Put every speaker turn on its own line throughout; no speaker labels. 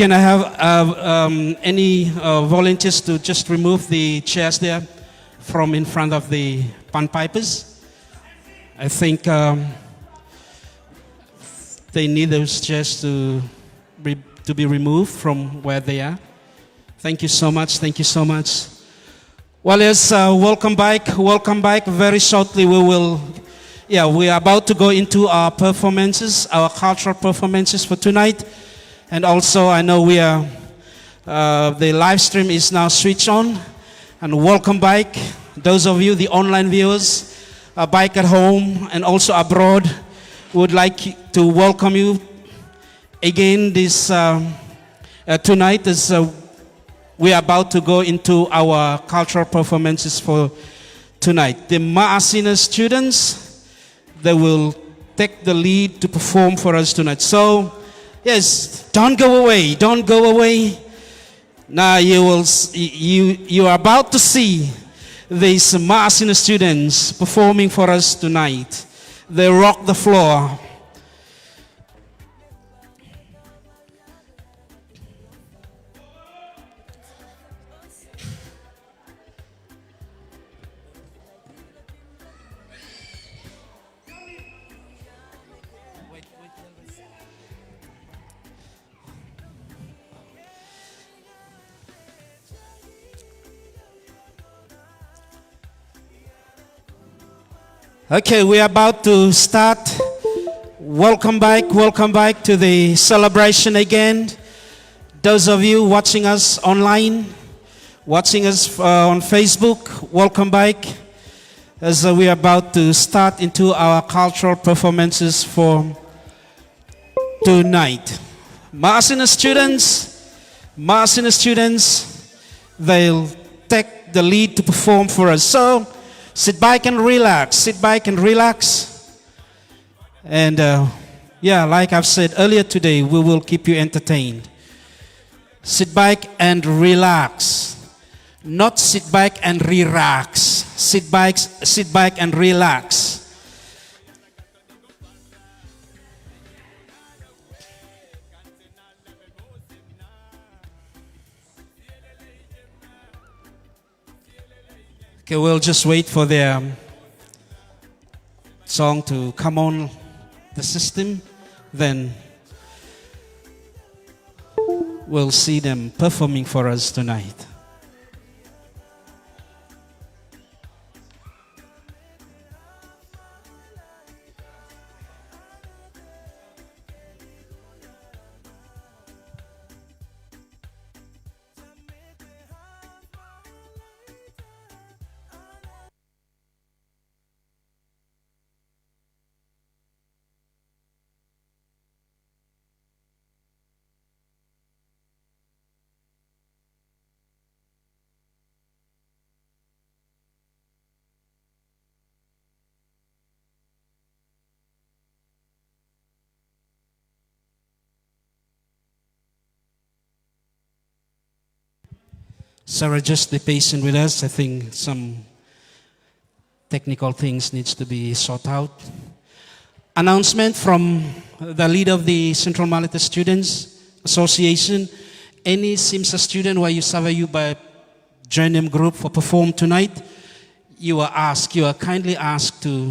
Can I have any volunteers to just remove the chairs there from in front of the panpipers? I think they need those chairs to be removed from where they are. Thank you so much. Thank you so much. Well, yes, welcome back. Welcome back. Very shortly, we are about to go into our performances, our cultural performances for tonight. And also, I know the live stream is now switched on. And welcome back, those of you, the online viewers, back at home and also abroad. Would like to welcome you again this tonight as we are about to go into our cultural performances for tonight. The Ma'asina students, they will take the lead to perform for us tonight. So, yes, don't go away. Don't go away. Now you are about to see these Ma'asina students performing for us tonight. They rock the floor. Okay, we are about to start. Welcome back to the celebration again. Those of you watching us online, watching us on Facebook, welcome back as we are about to start into our cultural performances for tonight. Ma'asina students, they'll take the lead to perform for us. So, sit back and relax. And like I've said earlier today, we will keep you entertained. Sit back and relax. Not sit back and relax. Sit back and relax. Okay, we'll just wait for their song to come on the system, then we'll see them performing for us tonight. Sarah, just be patient with us. I think some technical things needs to be sorted out. Announcement from the leader of the Central Malaita Students Association. Any SIMSA student where you serve you by join them group for perform tonight, you are kindly asked to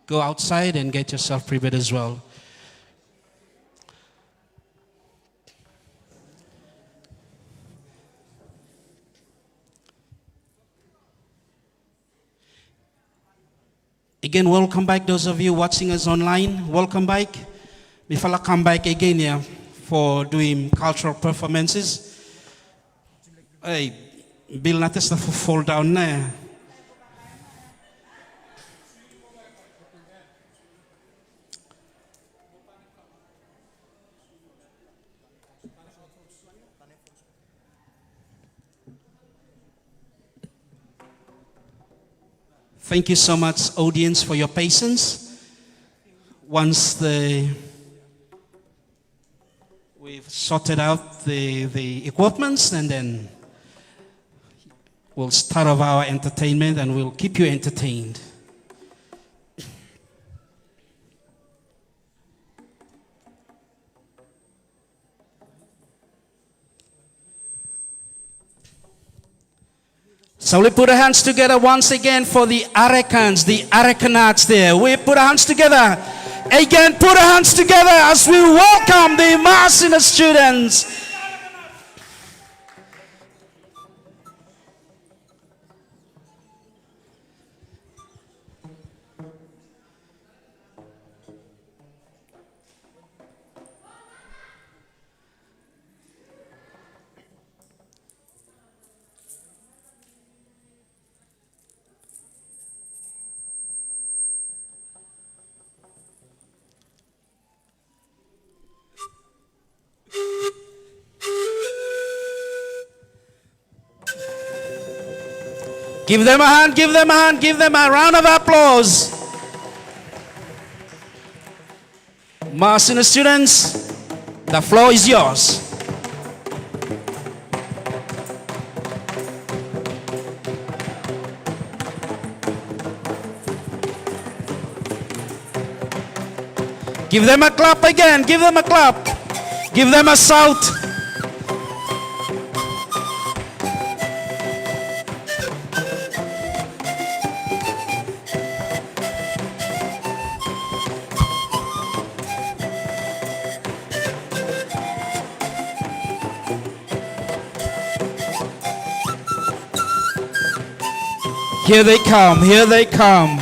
go outside and get yourself prepared as well. Again, welcome back, those of you watching us online. Welcome back. Before I come back again here for doing cultural performances. Hey, Bill natin na fall down na. Thank you so much, audience, for your patience. Once we've sorted out the equipments, and then we'll start off our entertainment and we'll keep you entertained. So we put our hands together once again for the Arekans, the Arekanats there. We put our hands together. Again, put our hands together as we welcome the Masina students. Give them a hand, give them a hand, give them a round of applause. Masina students, the floor is yours. Give them a clap again, give them a clap. Give them a shout. Here they come, here they come.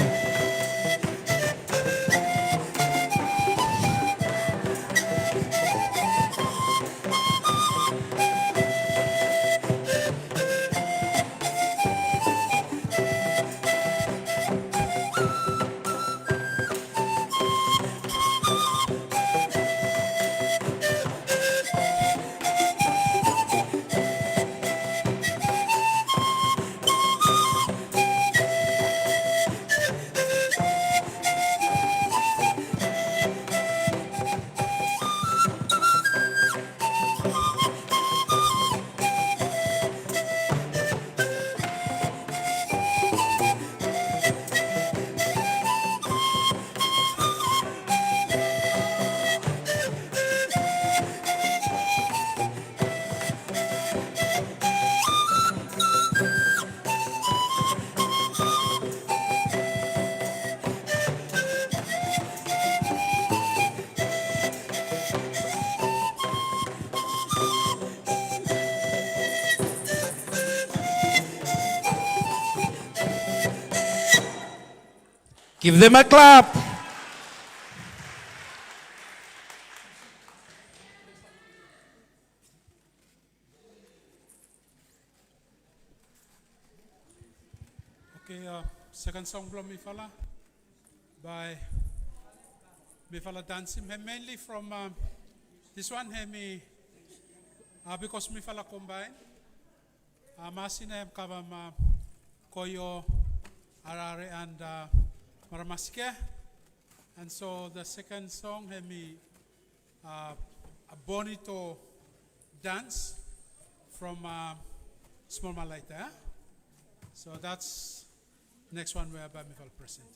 Give them a clap.
Okay, second song from Mifala by Mifala Dancing. Mainly from this one, because Mifala combine. Masina kabam koyo arare and maramaske. And so the second song, a bonito dance from small Malaita. So that's next one whereby we will present.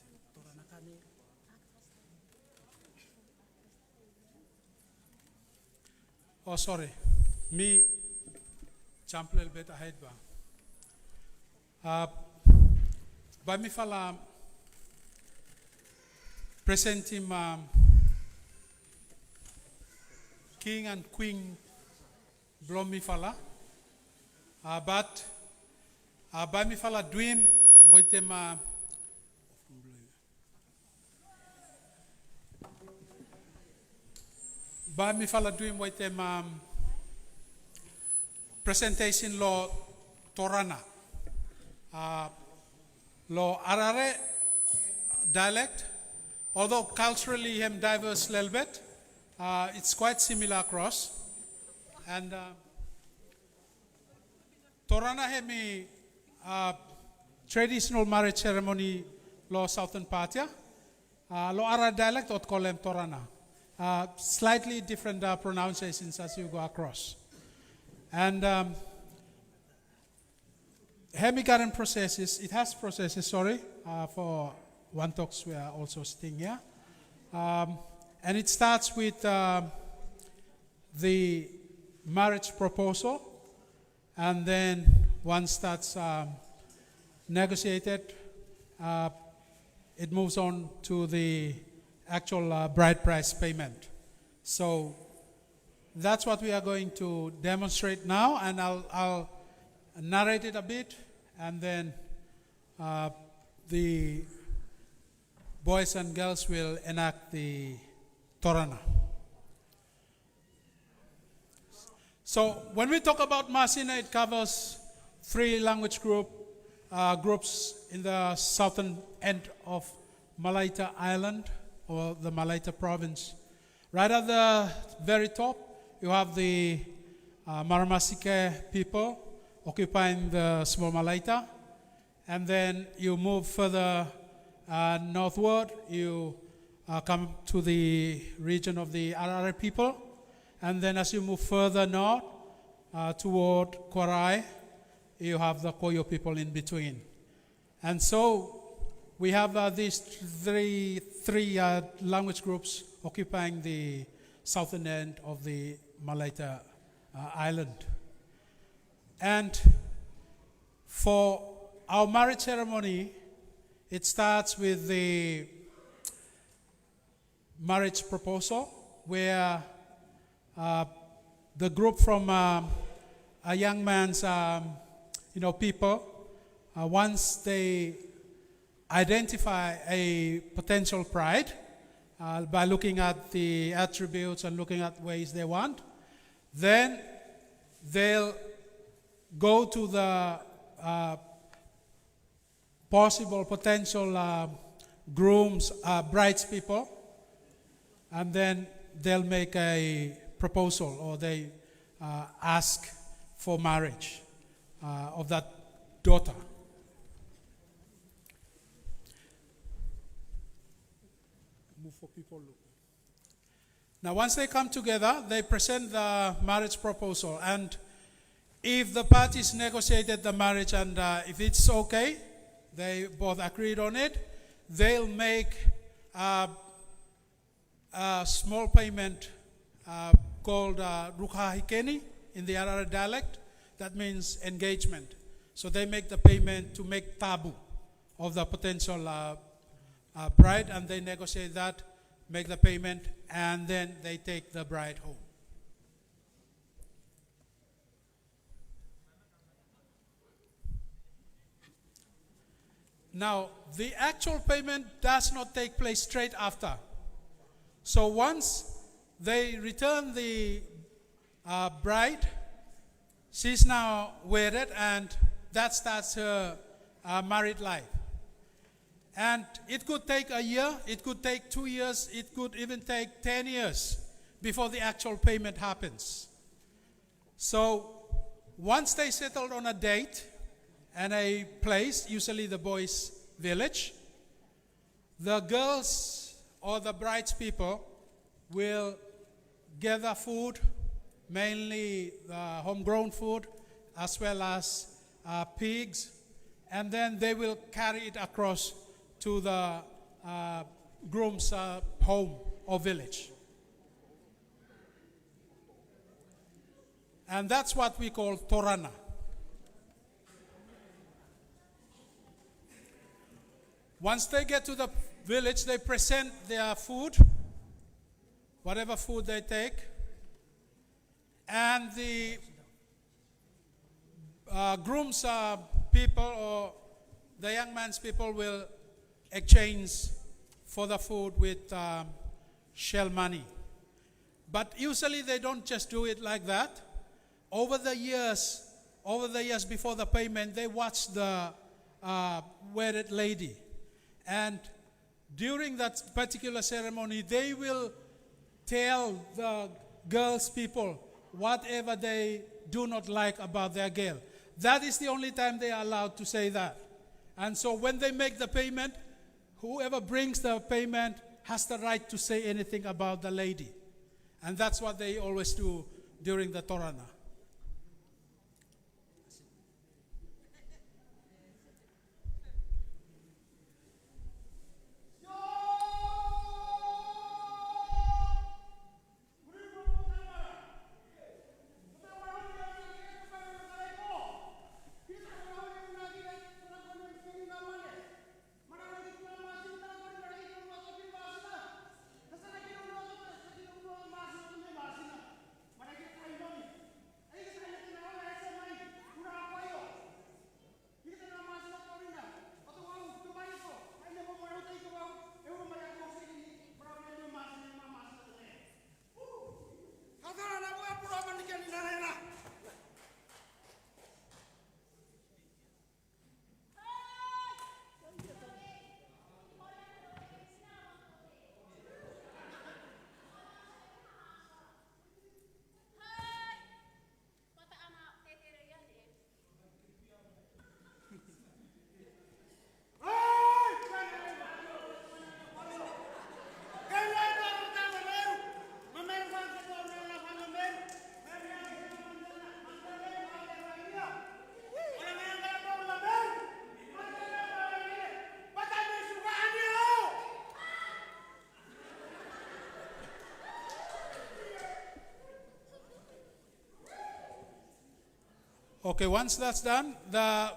Oh, sorry. Me jump a little bit ahead. By me fala present him King and Queen Blomi fala. But by me fala dream boitem by me fala dream boitem presentation lo Torana lo Arare dialect, although culturally him diverse a little bit, it's quite similar across. And Torana hemi traditional marriage ceremony lo southern part ya. Lo Ara dialect ot kolem Torana. Slightly different pronunciations as you go across. And hemi current processes, it has processes, sorry, for one talks we are also sitting here. And it starts with the marriage proposal, and then one starts negotiated, it moves on to the actual bride price payment. So that's what we are going to demonstrate now, and I'll narrate it a bit, and then the boys and girls will enact the Torana. So when we talk about Masina, it covers 3 language groups in the southern end of Malaita Island, or the Malaita province. Right at the very top, you have the Maramasike people occupying the small Malaita. And then you move further northward, you come to the region of the Arare people. And then as you move further north toward Kwarai, you have the Koyo people in between. And so we have these three language groups occupying the southern end of the Malaita island. And for our marriage ceremony, it starts with the marriage proposal, where the group from a young man's people, once they identify a potential bride by looking at the attributes and looking at ways they want, then they'll go to the potential grooms, brides people, and then they'll make a proposal, or they ask for marriage of that daughter. Move for people. Now, once they come together, they present the marriage proposal, and if the parties negotiated the marriage and if it's okay, they both agreed on it, they'll make a small payment called Rukhahikeni in the Arara dialect. That means engagement. So they make the payment to make tabu of the potential bride, and they negotiate that, make the payment, and then they take the bride home. Now, the actual payment does not take place straight after. So once they return the bride, she's now wedded, and that starts her married life. And it could take a year, it could take 2 years, it could even take 10 years before the actual payment happens. So once they settled on a date and a place, usually the boys' village, the girls or the bride's people will gather food, mainly homegrown food, as well as pigs, and then they will carry it across to the groom's home or village. And that's what we call Torana. Once they get to the village, they present their food, whatever food they take, and the groom's people or the young man's people will exchange for the food with shell money. But usually they don't just do it like that. Over the years before the payment, they watch the wedded lady. And during that particular ceremony, they will tell the girls' people whatever they do not like about their girl. That is the only time they are allowed to say that. And so when they make the payment, whoever brings the payment has the right to say anything about the lady. And that's what they always do during the Torana. Okay, once that's done, the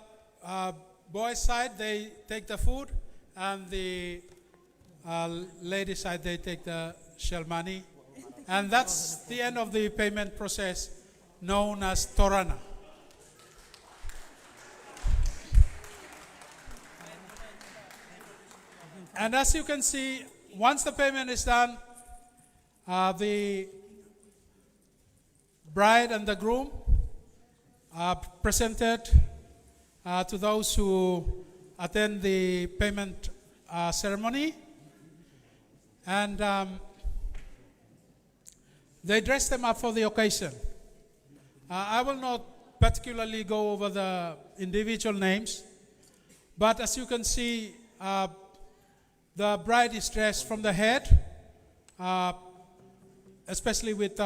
boys' side, they take the food, and the ladies' side, they take the shell money. And that's the end of the payment process known as Torana. And as you can see, once the payment is done, the bride and the groom are presented to those who attend the payment ceremony. And they dress them up for the occasion. I will not particularly go over the individual names, but as you can see, the bride is dressed from the head, especially with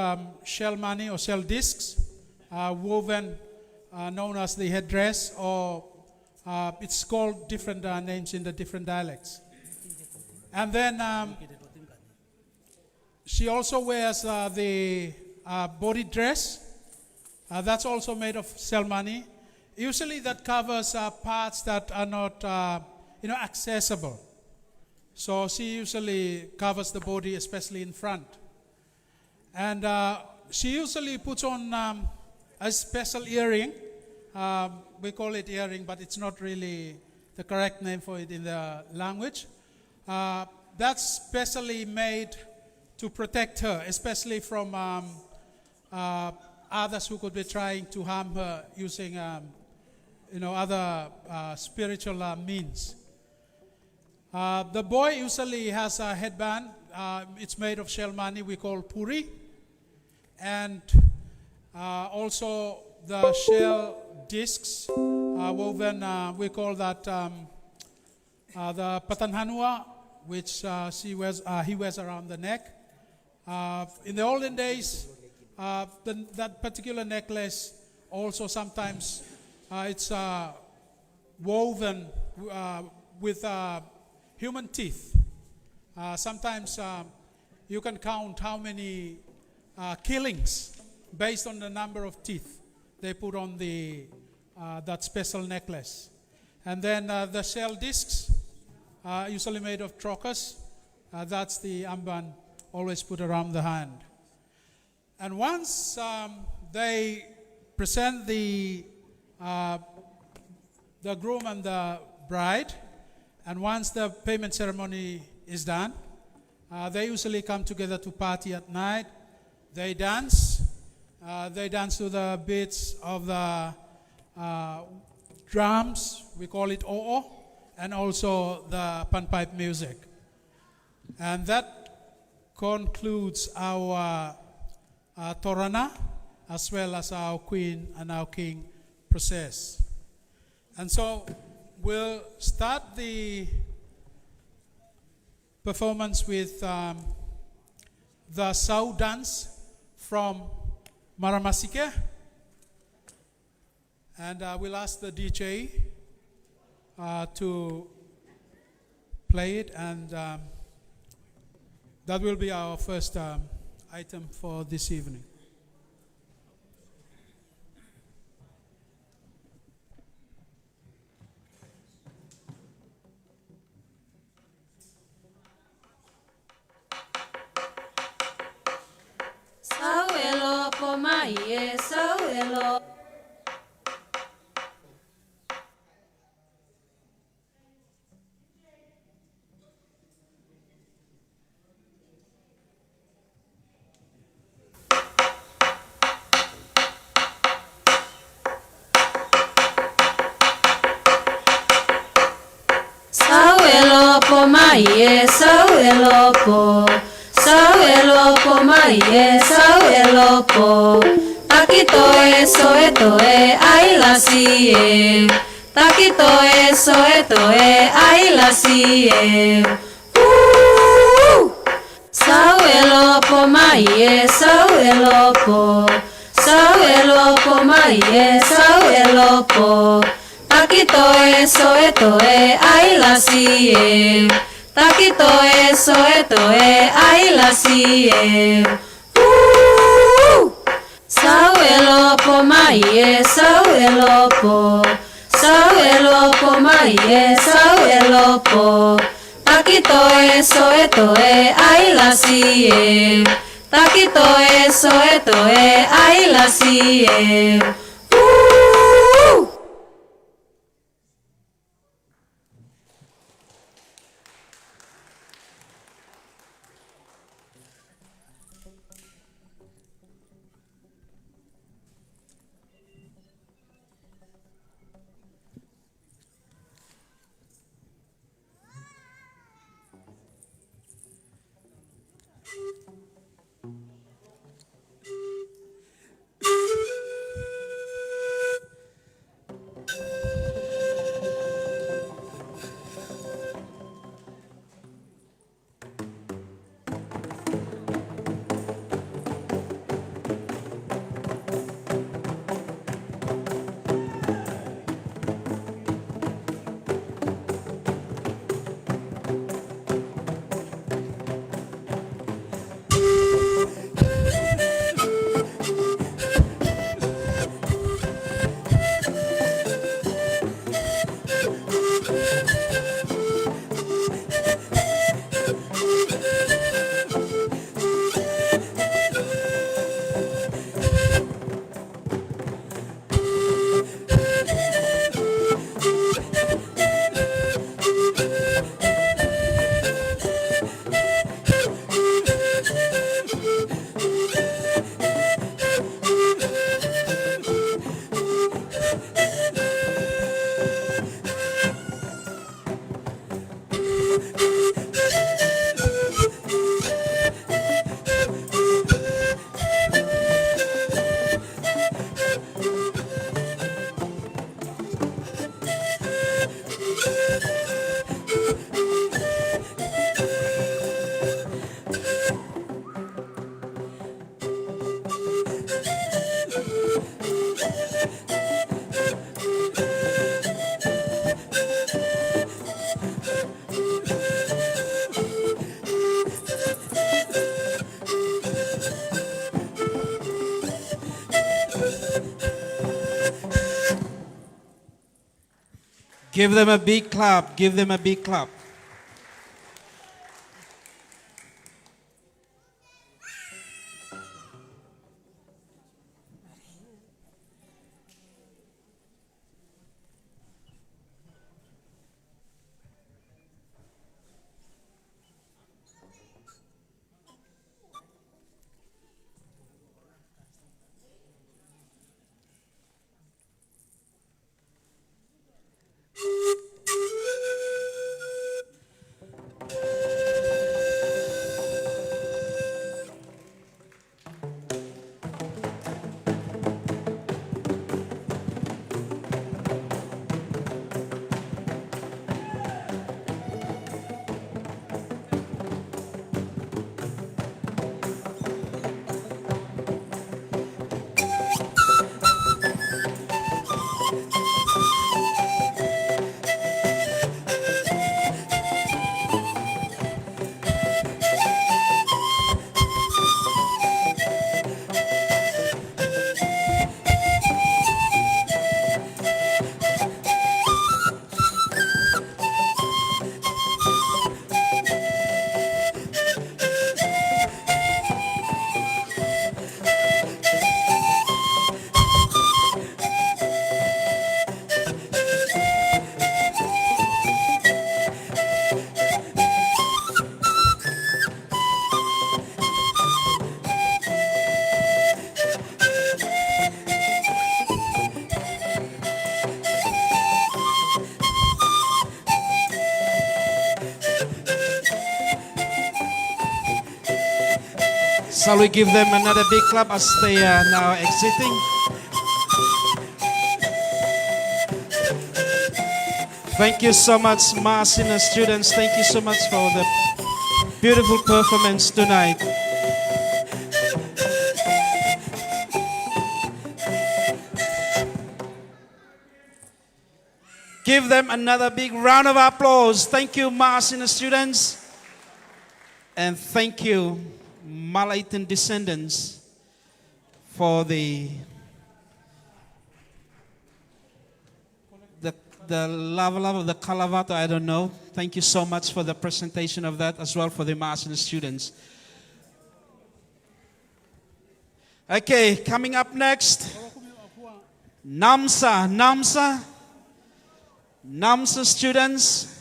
shell money or shell discs, woven, known as the headdress, or it's called different names in the different dialects. And then she also wears the body dress. That's also made of shell money. Usually that covers parts that are not accessible. So she usually covers the body, especially in front. And she usually puts on a special earring. We call it earring, but it's not really the correct name for it in the language. That's specially made to protect her, especially from others who could be trying to harm her using other spiritual means. The boy usually has a headband. It's made of shell money we call puri. And also the shell discs woven, we call that the patanhanua, which he wears around the neck. In the olden days, that particular necklace also sometimes it's woven with human teeth. Sometimes you can count how many killings based on the number of teeth they put on that special necklace. And then the shell discs, usually made of trocus, that's the amban always put around the hand. And once they present the groom and the bride, and once the payment ceremony is done, they usually come together to party at night. They dance. They dance to the beats of the drums. We call it o'o, and also the panpipe music. And that concludes our Torana, as well as our queen and our king process. And so we'll start the performance with the Sau dance from Maramasike. And we'll ask the DJ to play it, and that will be our first item for this evening.
Sauelo pomaie, sauelo. Sauelo pomaie, sauelo po. Sauelo pomaie, sauelo po. Takitoe soetoe ailasie. Takitoe soetoe ailasie. Sauelo pomaie, sauelo po. Sauelo pomaie, sauelo po. Takitoe soetoe ailasie. Takitoe soetoe ailasie. Sauelo lopo maiye sau elopo. Sau elopo maiye sau elopo. Takitoe soetoe ailasie. Takitoe soetoe ailasie.
Give them a big clap. Give them a big clap. Shall we give them another big clap as they are now exiting? Thank you so much, Masina students. Thank you so much for the beautiful performance tonight. Give them another big round of applause. Thank you, Masina students. And thank you, Malaitan descendants, for the the level of the Kalavato, I don't know. Thank you so much for the presentation of that as well for the Masin students. Okay, coming up next, Namsa students.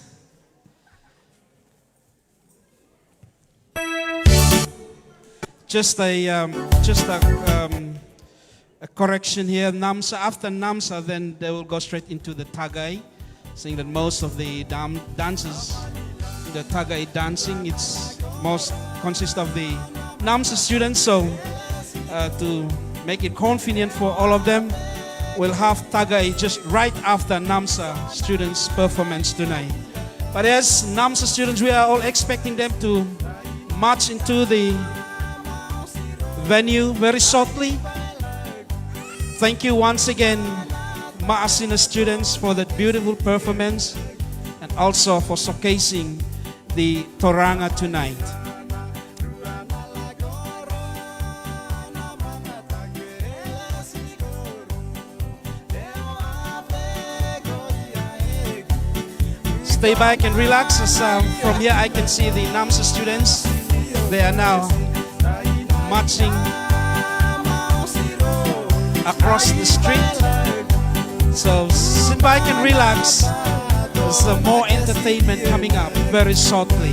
Just a correction here. Namsa, after Namsa, then they will go straight into the Tagai, saying that most of the dances, the Tagai dancing, it's most consists of the Namsa students. So to make it convenient for all of them, we'll have Tagai just right after Namsa students' performance tonight. But as Namsa students, we are all expecting them to march into the venue very shortly. Thank you once again, Ma'asina students, for that beautiful performance and also for showcasing the Toranga tonight. Stay back and relax, as from here I can see the Namsa students. They are now marching across the street. So sit back and relax. There's more entertainment coming up very shortly.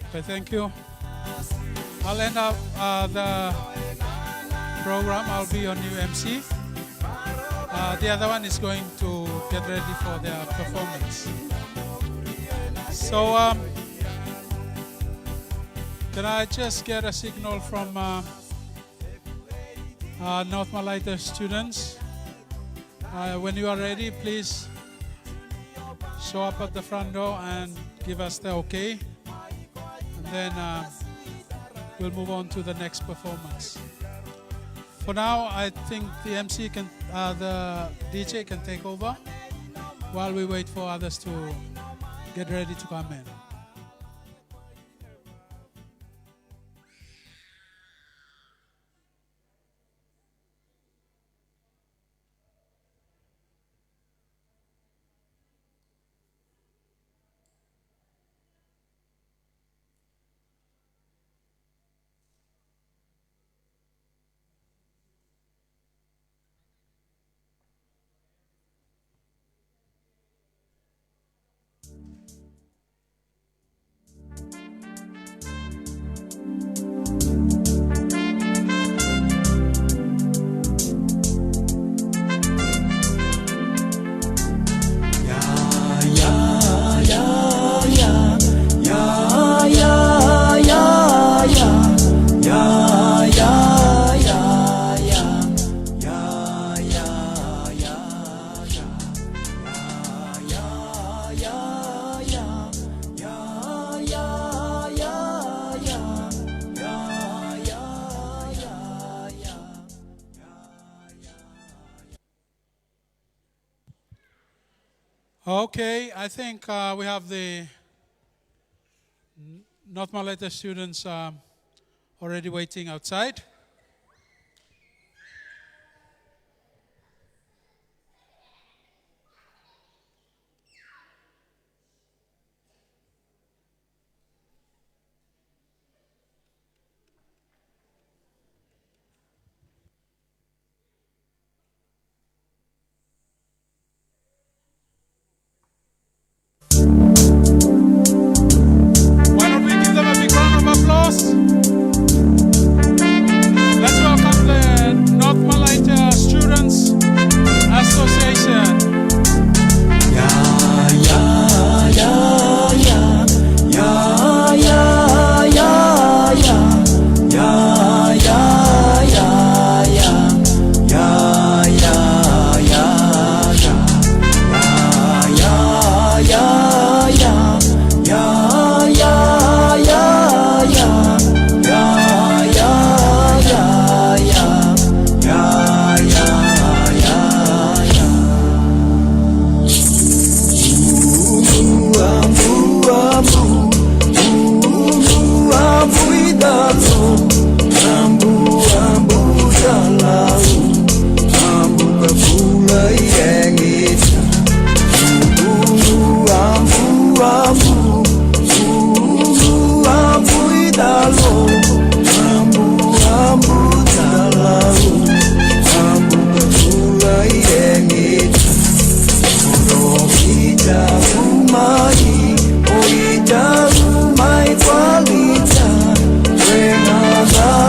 Okay, thank you. I'll end up the program. I'll be your new MC. The other one is going to get ready for their performance. So, can I just get a signal from North Malaita students? When you are ready, please show up at the front door and give us the okay. And then we'll move on to the next performance. For now, I think the MC can, the DJ can take over while we wait for others to get ready to come in. Okay, I think we have the North Malaita students already waiting outside. Why don't we give them a big round of applause?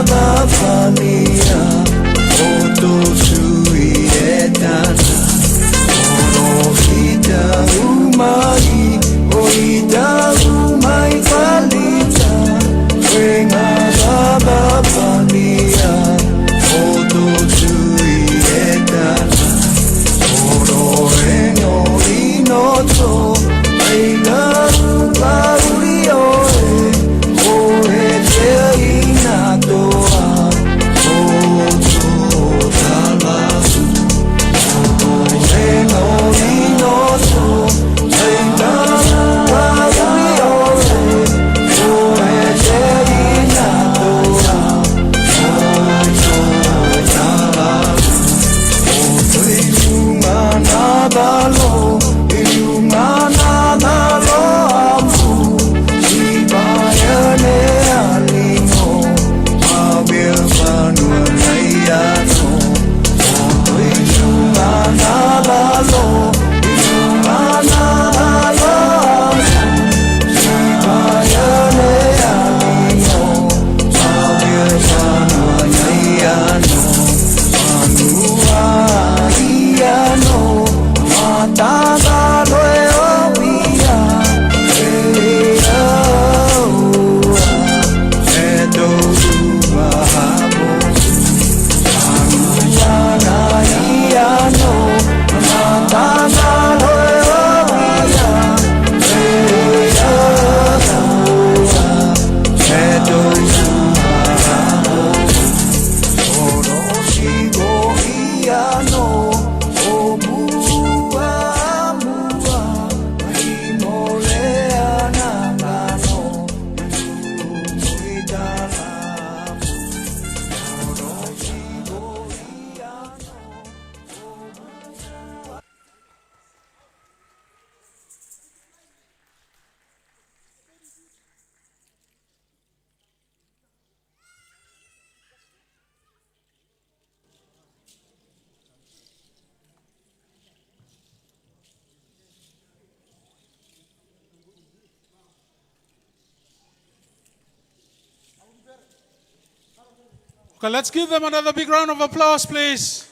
mapania Oto suietana Oro hita umai Oita umai palita Wenga mapania Oto suietana Oro eno inoto Aina upaulio Oe te inatoa Oto talasu Eno inoto Aina upaulio Oe te inatoa Oto talasu Oto ilumana balo Ilumana balo amu Ibayane alino Mabir manua nayano Oto ilumana balo Ilumana balo amu Ibayane alino Mabir manua nayano Manua iano Matata loe obia Eya ua Eto ubahabo Manua iano Matata loe obia Eya ua Eto ubahabo Oroshigo iano Omua mua Imolea nangano Muidalamu Oroshigo iano
Okay, let's give them another big round of applause, please.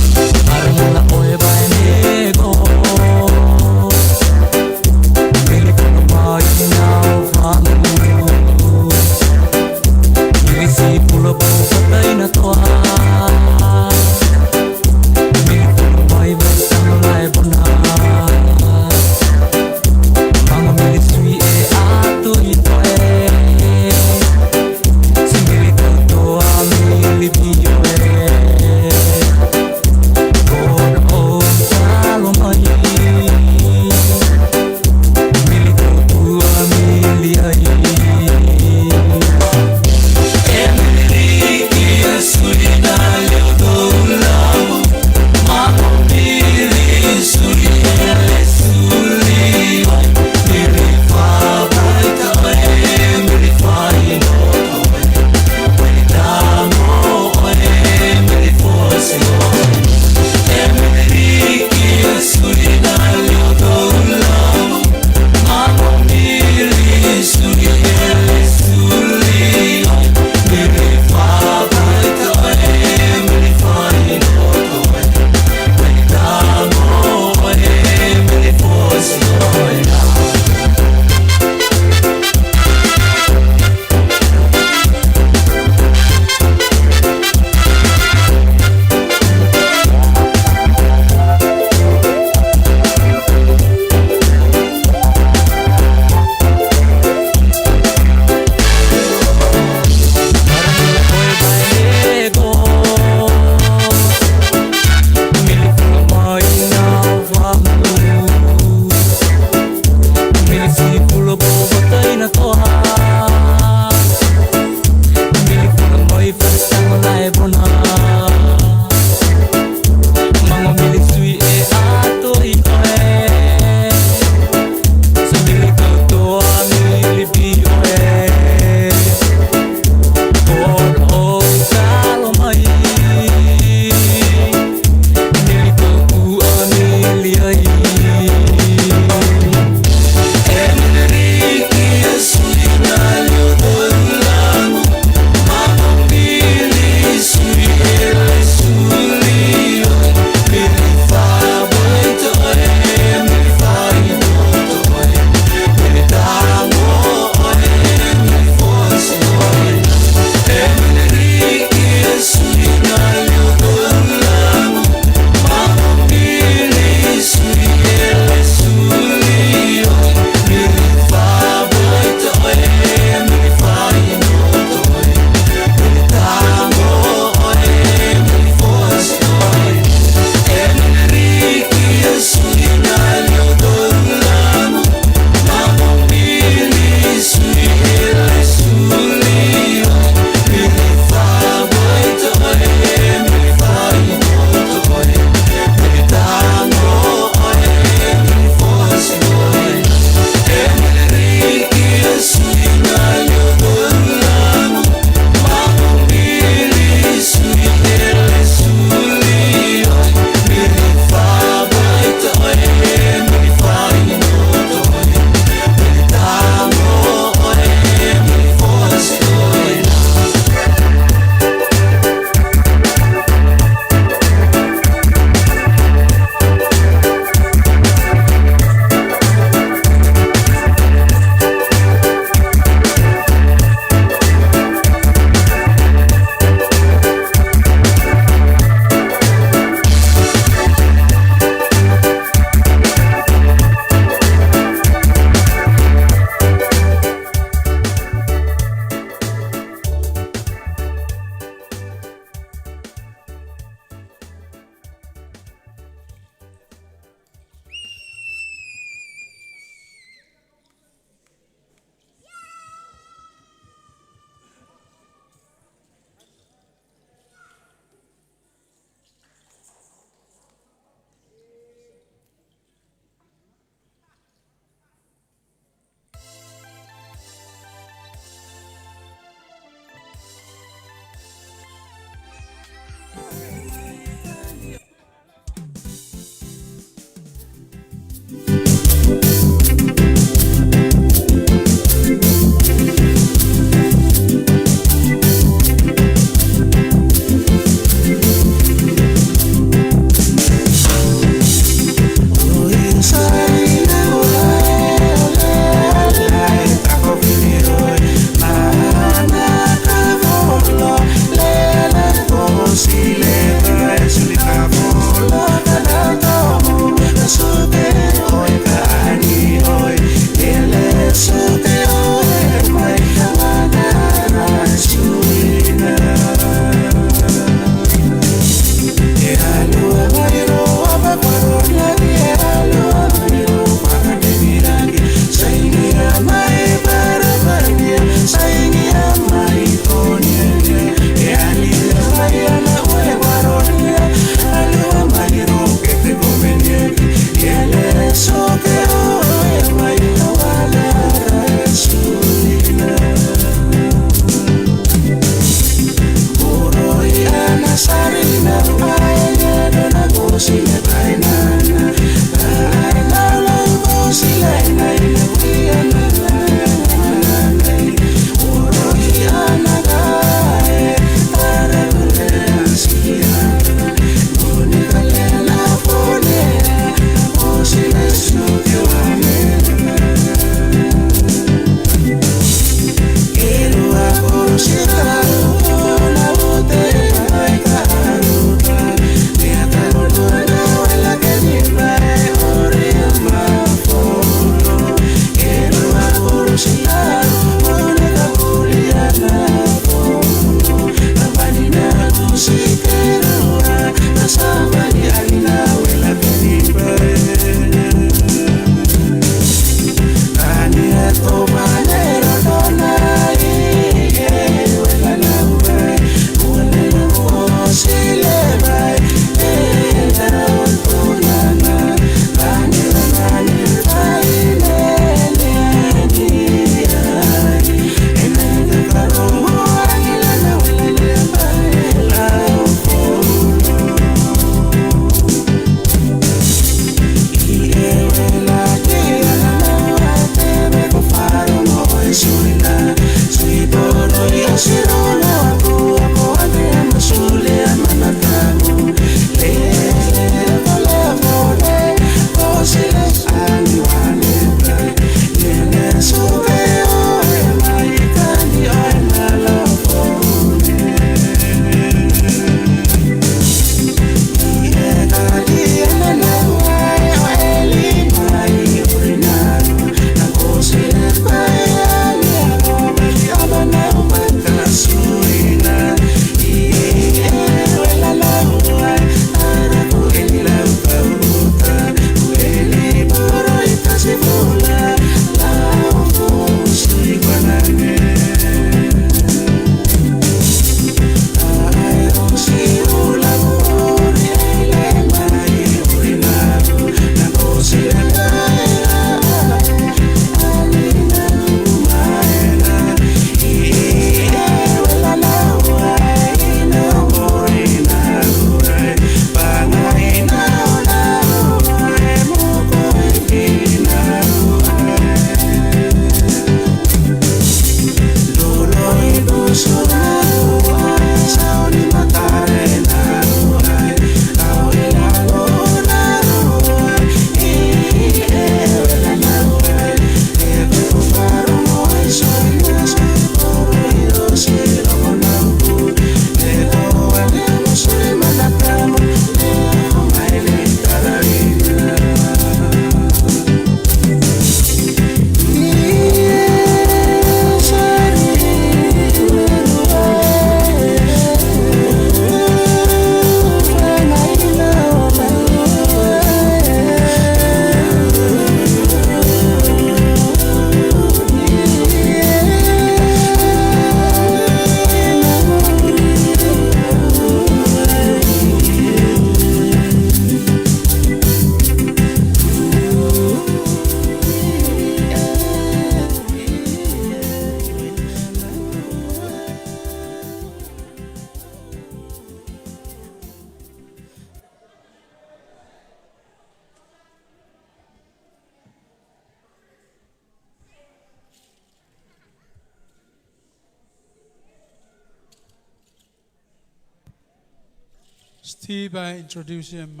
Steve, I introduce him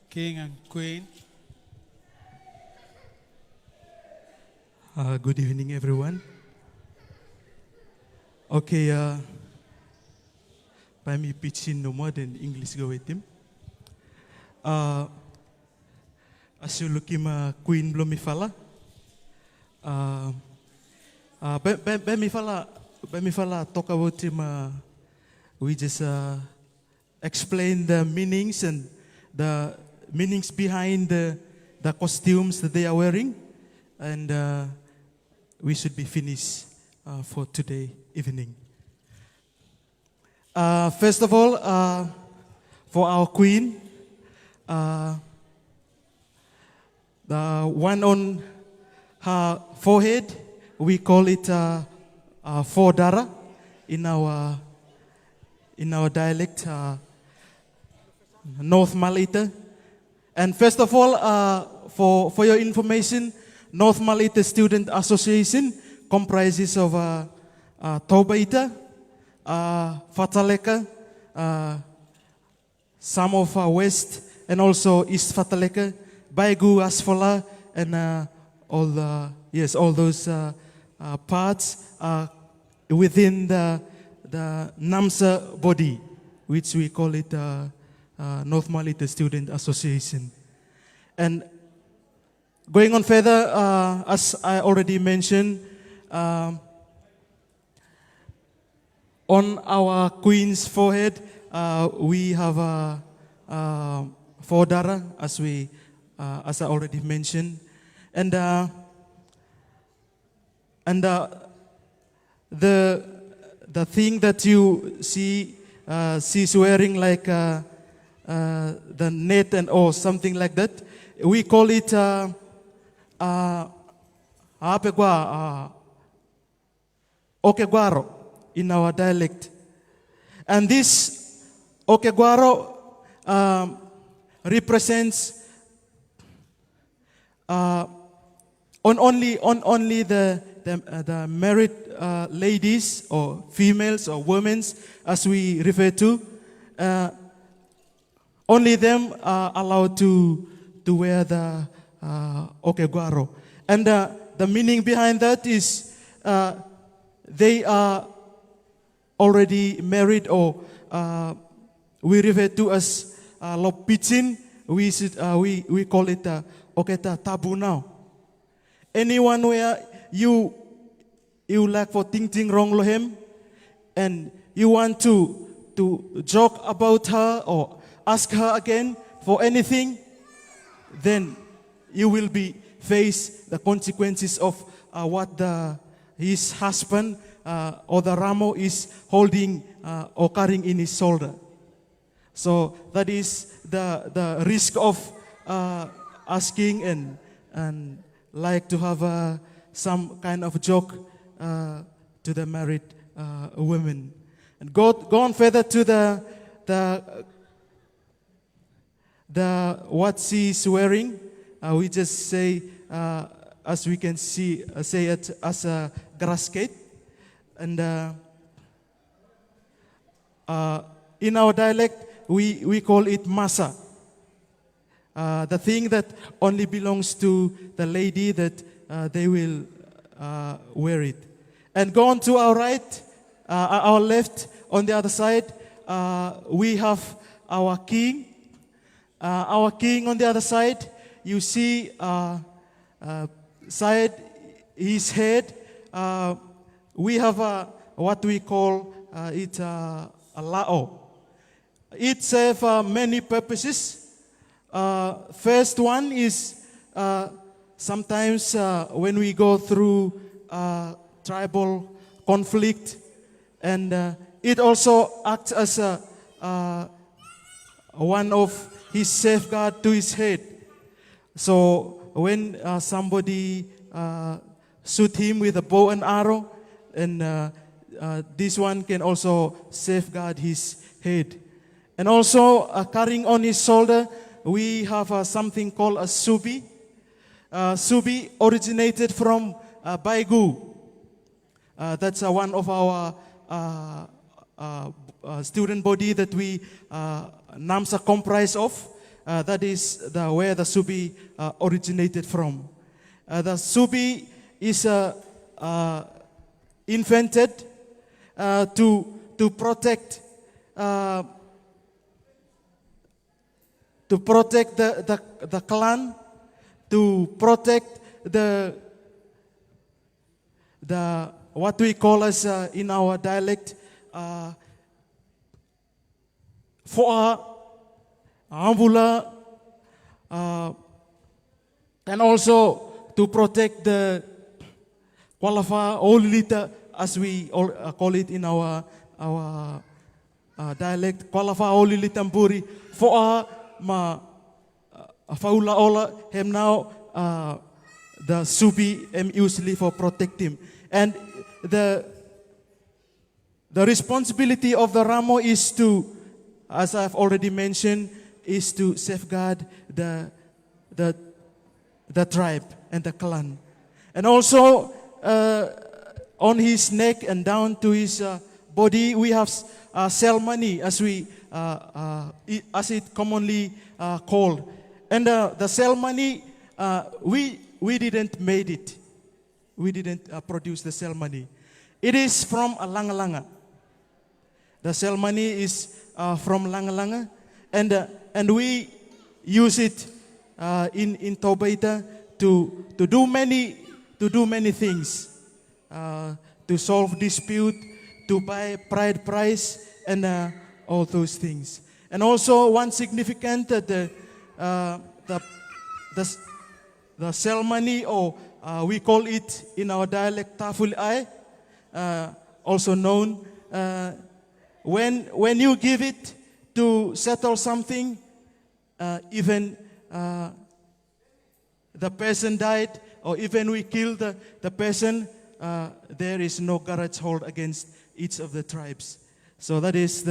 King and Queen.
Good evening, everyone. Okay, by me pitching no more than English go with him. As you look him Queen Blomifala, Uh, Bemifala talk about him. We just explain the meanings and the meanings behind the costumes that they are wearing, and we should be finished for today evening. First of all, for our queen, the one on her forehead, we call it Fodara in our dialect, North Malaita. And first of all, for your information, North Malaita Student Association comprises of Tobaita, Fataleka, some of West, and also East Fataleka, Baigu, Asfala, and all those parts within the NAMSA body, which we call it North Malaita Student Association. And going on further, as I already mentioned, on our queen's forehead, we have Fodara, as I already mentioned, and the thing that you see, she's wearing like the net and or something like that. We call it okeguaro in our dialect, and this okeguaro represents on only the married ladies or females or women, as we refer to, only them are allowed to wear the okeguaro. And the meaning behind that is they are already married, or we refer to as lopichin. We call it oketa tabu now. Anyone where you like for ting wrong lohem, and you want to joke about her or ask her again for anything, then you will be face the consequences of what his husband or the ramo is holding or carrying in his shoulder. So that is the risk of asking and like to have some kind of joke to the married women. And go on further to the what she's wearing. We just say, as we can see, say it as a grasket. And in our dialect, we call it masa. The thing that only belongs to the lady, that they will wear it. And go on to our right, our left, on the other side, we have our king. Our king on the other side, you see side his head. We have what we call it a lao. It serves many purposes. First one is sometimes when we go through tribal conflict, and it also acts as one of his safeguard to his head. So when somebody shoot him with a bow and arrow, and this one can also safeguard his head. And also carrying on his shoulder, we have something called a subi. Subi originated from Baigu. That's one of our student body that we NAMSA comprise of. That is where the subi originated from. The subi is invented to protect the clan, to protect the the what we call as in our dialect for ambula, and also to protect the qualifa olilita, as we call it in our dialect, qualifa olilitamburi for ma faula ola hem now the subi usually for protect him. And the responsibility of the ramo is to, as I've already mentioned, is to safeguard the tribe and the clan. And also on his neck and down to his body, we have ceremony, as it commonly called. And the ceremony, we didn't made it. We didn't produce the ceremony. It is from Langalanga. The ceremony is from Langalanga, and we use it in Tobaita to do many things, to solve dispute, to buy pride prize, and all those things. And also one significant the ceremony, or we call it in our dialect taful ai, also known when you give it to settle something, even the person died, or even we killed the person, there is no grudge hold against each of the tribes. So that is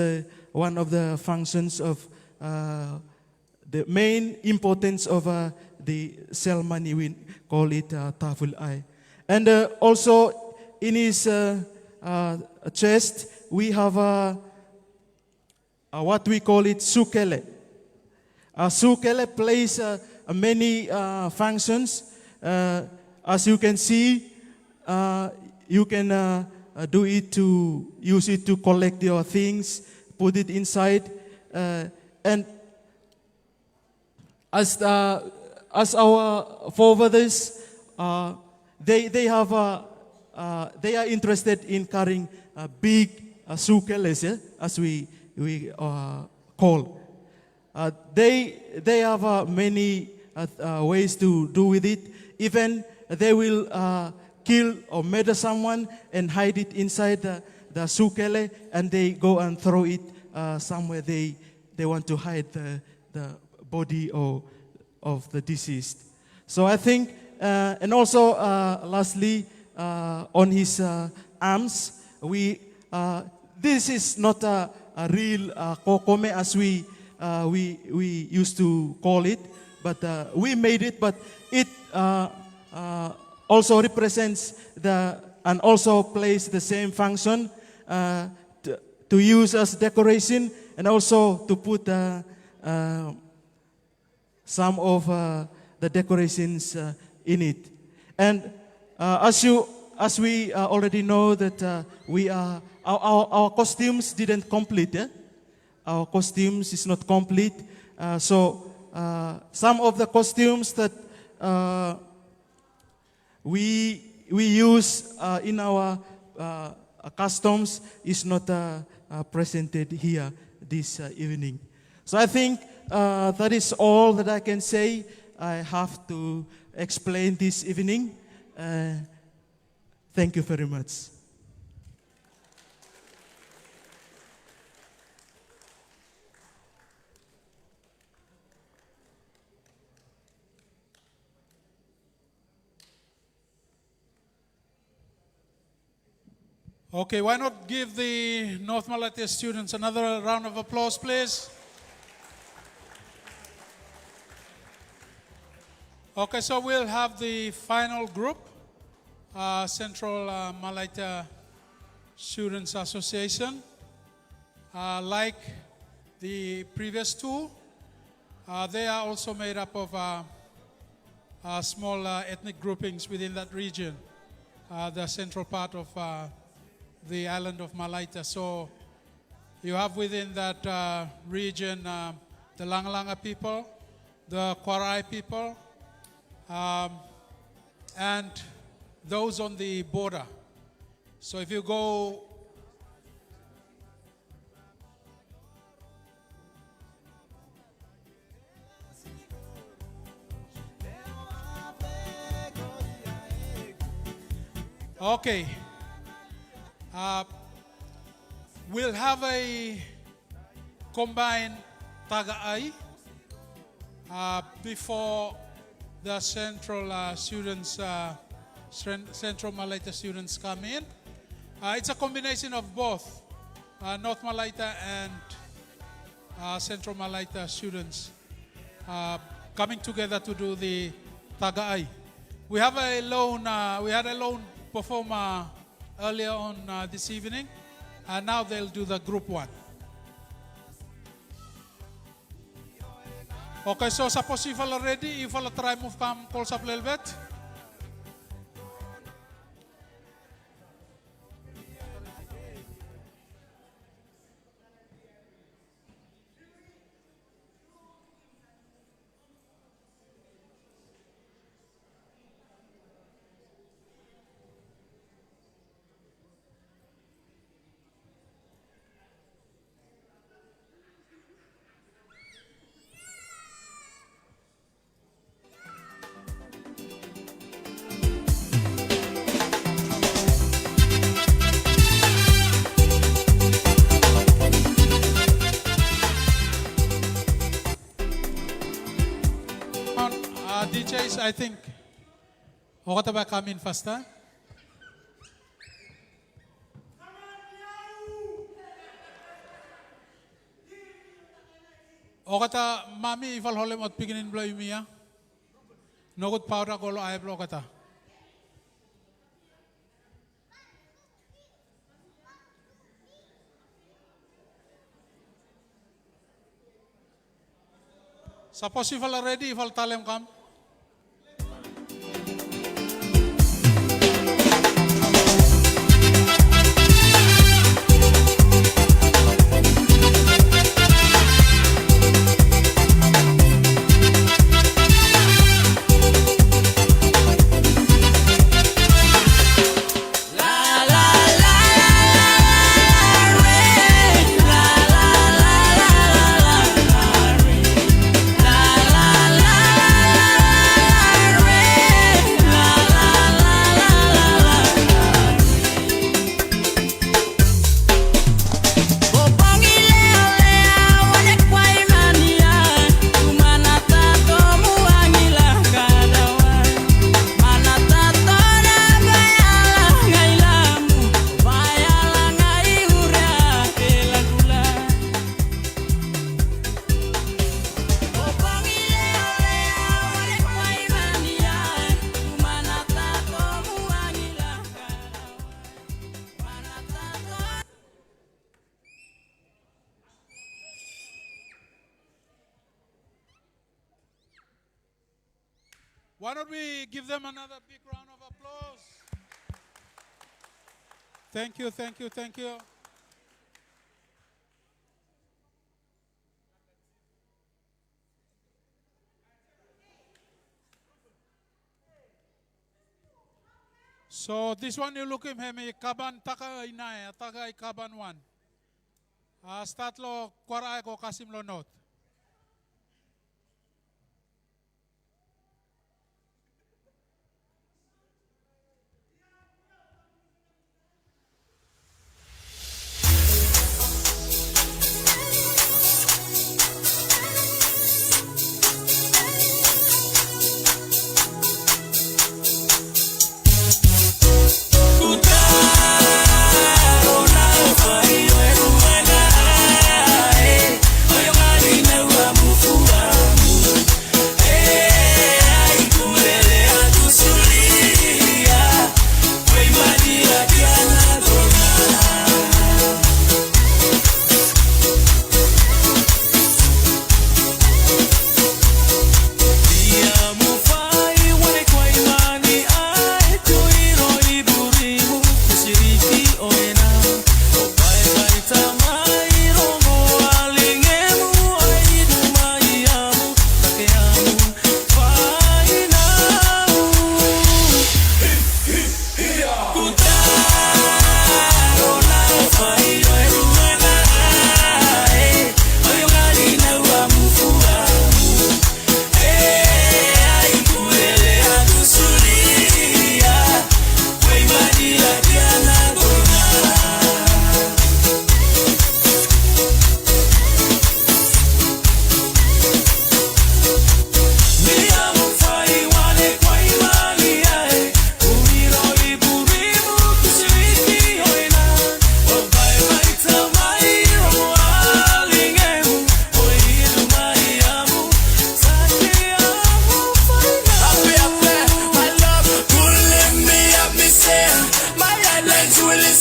one of the functions of the main importance of the ceremony. We call it taful ai. And also in his chest we have what we call it sukele. Sukele plays many functions. As you can see, you can use it to collect your things, put it inside, and as our forefathers, they are interested in carrying big sukeles, as we call. They have many ways to do with it. Even they will kill or murder someone and hide it inside the sukele, and they go and throw it somewhere they want to hide the body of the deceased. So I think, and also lastly, on his arms, this is not a real kokome as we used to call it, but we made it. But it also represents and also plays the same function to use as decoration, and also to put some of the decorations in it. And as we already know that our costumes didn't complete. Our costumes is not complete. So some of the costumes that we use in our customs is not presented here this evening. So I think that is all that I can say. I have to explain this evening. Thank you very much.
Okay, why not give the North Malaita students another round of applause, please? Okay, so we'll have the final group, Central Malaita Students Association. Like the previous two, they are also made up of small ethnic groupings within that region, the central part of the island of Malaita. So you have within that region the Langalanga people, the Kwarai people, and those on the border So if you go okay, we'll have a combined tagaay before the central students, Central Malaita students come in. It's a combination of both North Malaita and Central Malaita students coming together to do the tagaay. We have a lone, we had a lone performer earlier on this evening, and now they'll do the group one. Okay, so suppose you all ready, you all try move come close up a little bit. DJs, I think, okay ba come in faster? Okay ta, mami, ifal holem at piginin bloy miya. Nogut powder kolo ay blo kata. Suppose ifal ready, ifal talem kam. Why don't we give them another big round of applause? Thank you, thank you, thank you. So this one you look him kaban taka inay taka kaban one. Start lo kwara ko kasim lo note.
Oyo ngali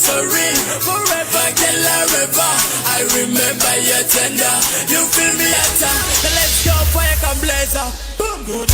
for real. Forever, girl, ever. I remember your tender. You feel me hotter. Let's go, fire can blaze up. Boom, good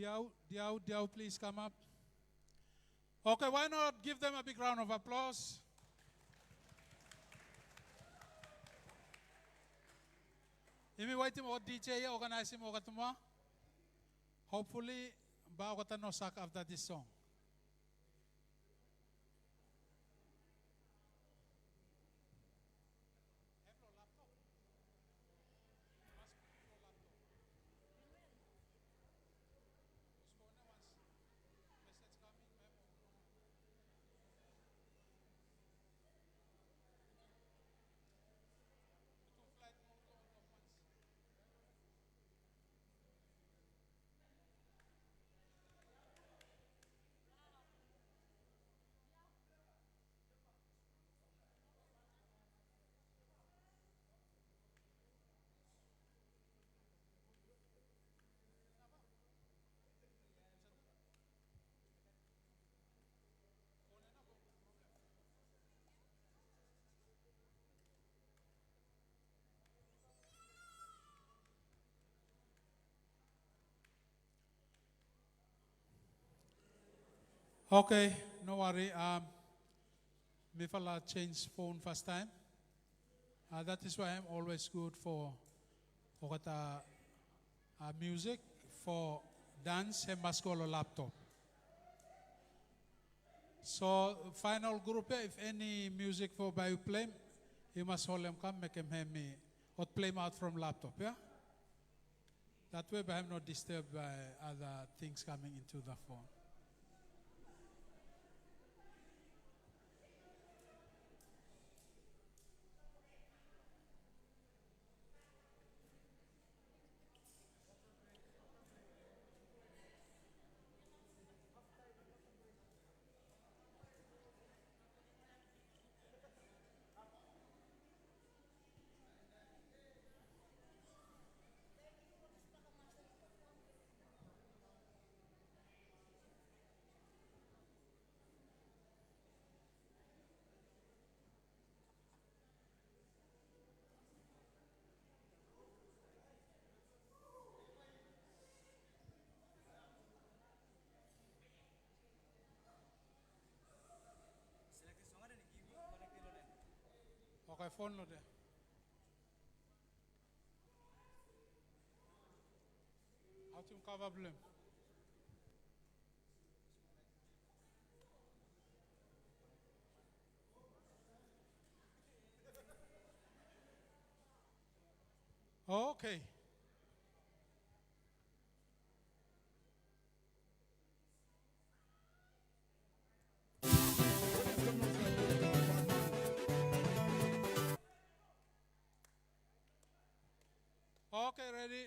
Diao, please come up. Okay, why not give them a big round of applause? Imi waiting mo DJ organize mo katuma. Hopefully, ba ako no sak after this song. Okay, no worry. Me fala change phone first time. That is why I'm always good for kata music, for dance, he must call a laptop. So final group, if any music for by play, you must hold them come, make him hear me, or play him out from laptop, yeah? That way I'm not disturbed by other things coming into the phone. Okay, phone lo there. How to cover blame? Okay. Okay, ready.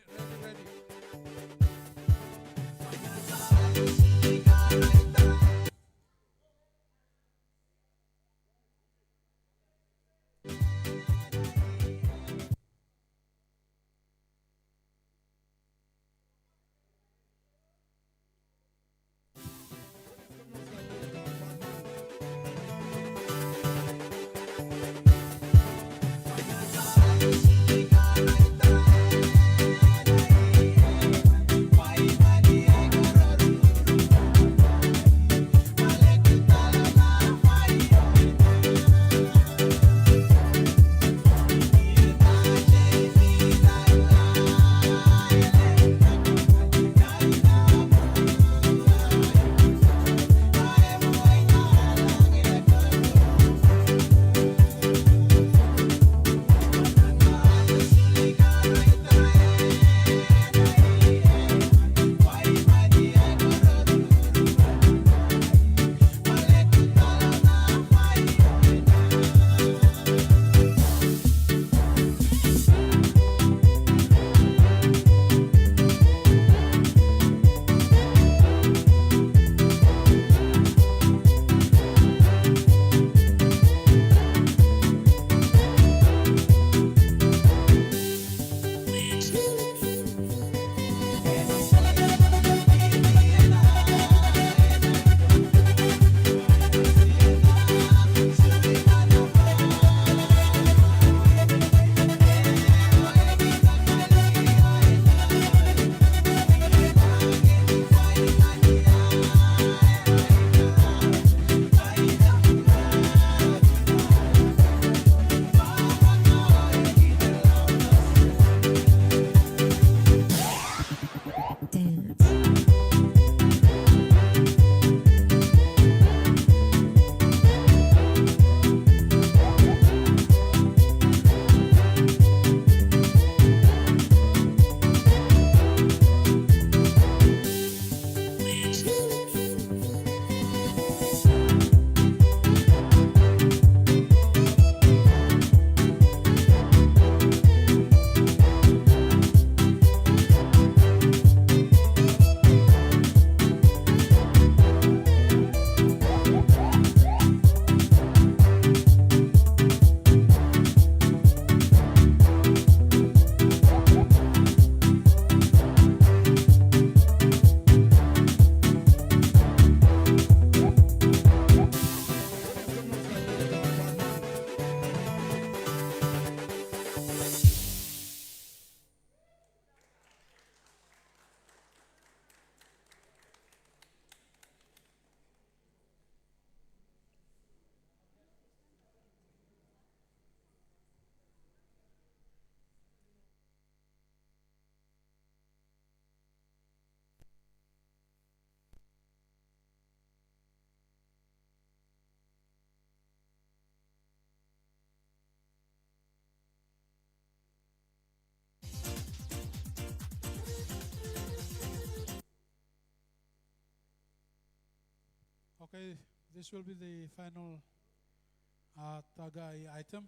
Okay, this will be the final Tagai item.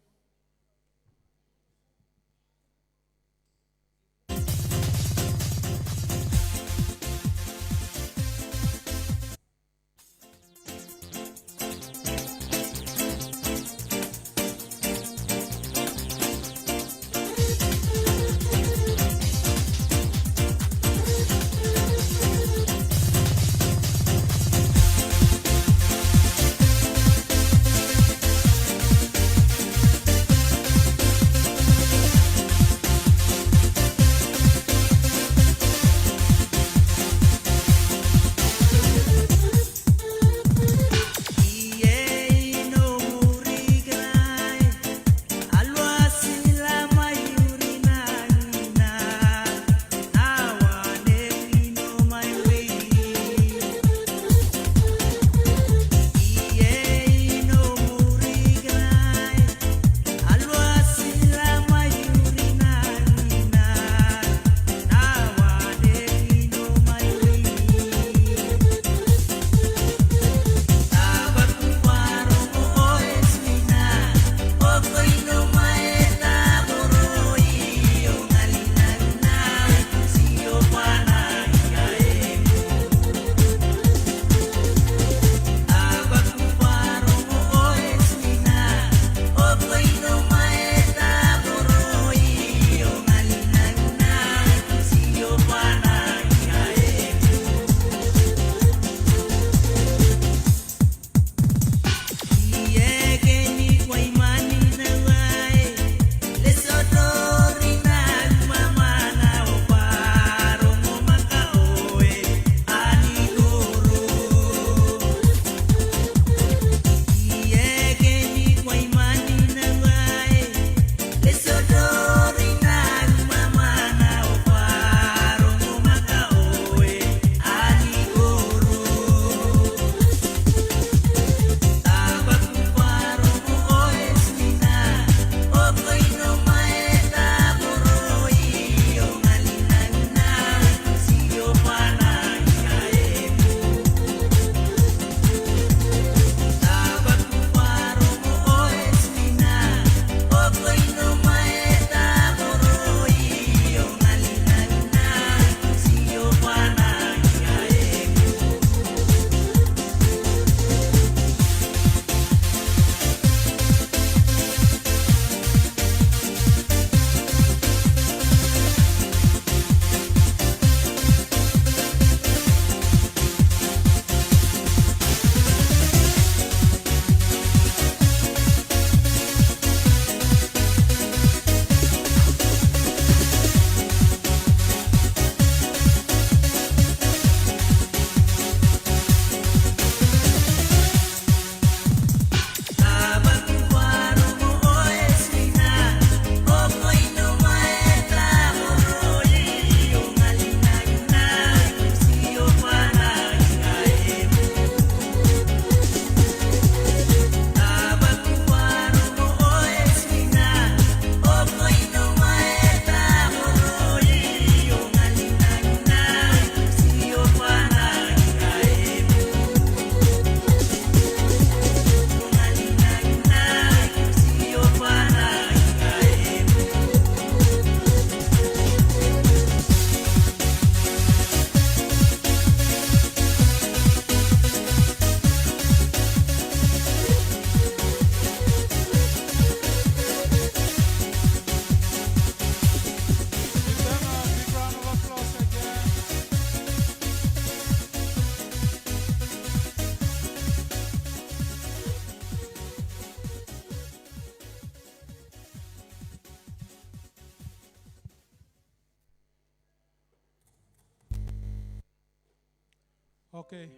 Okay.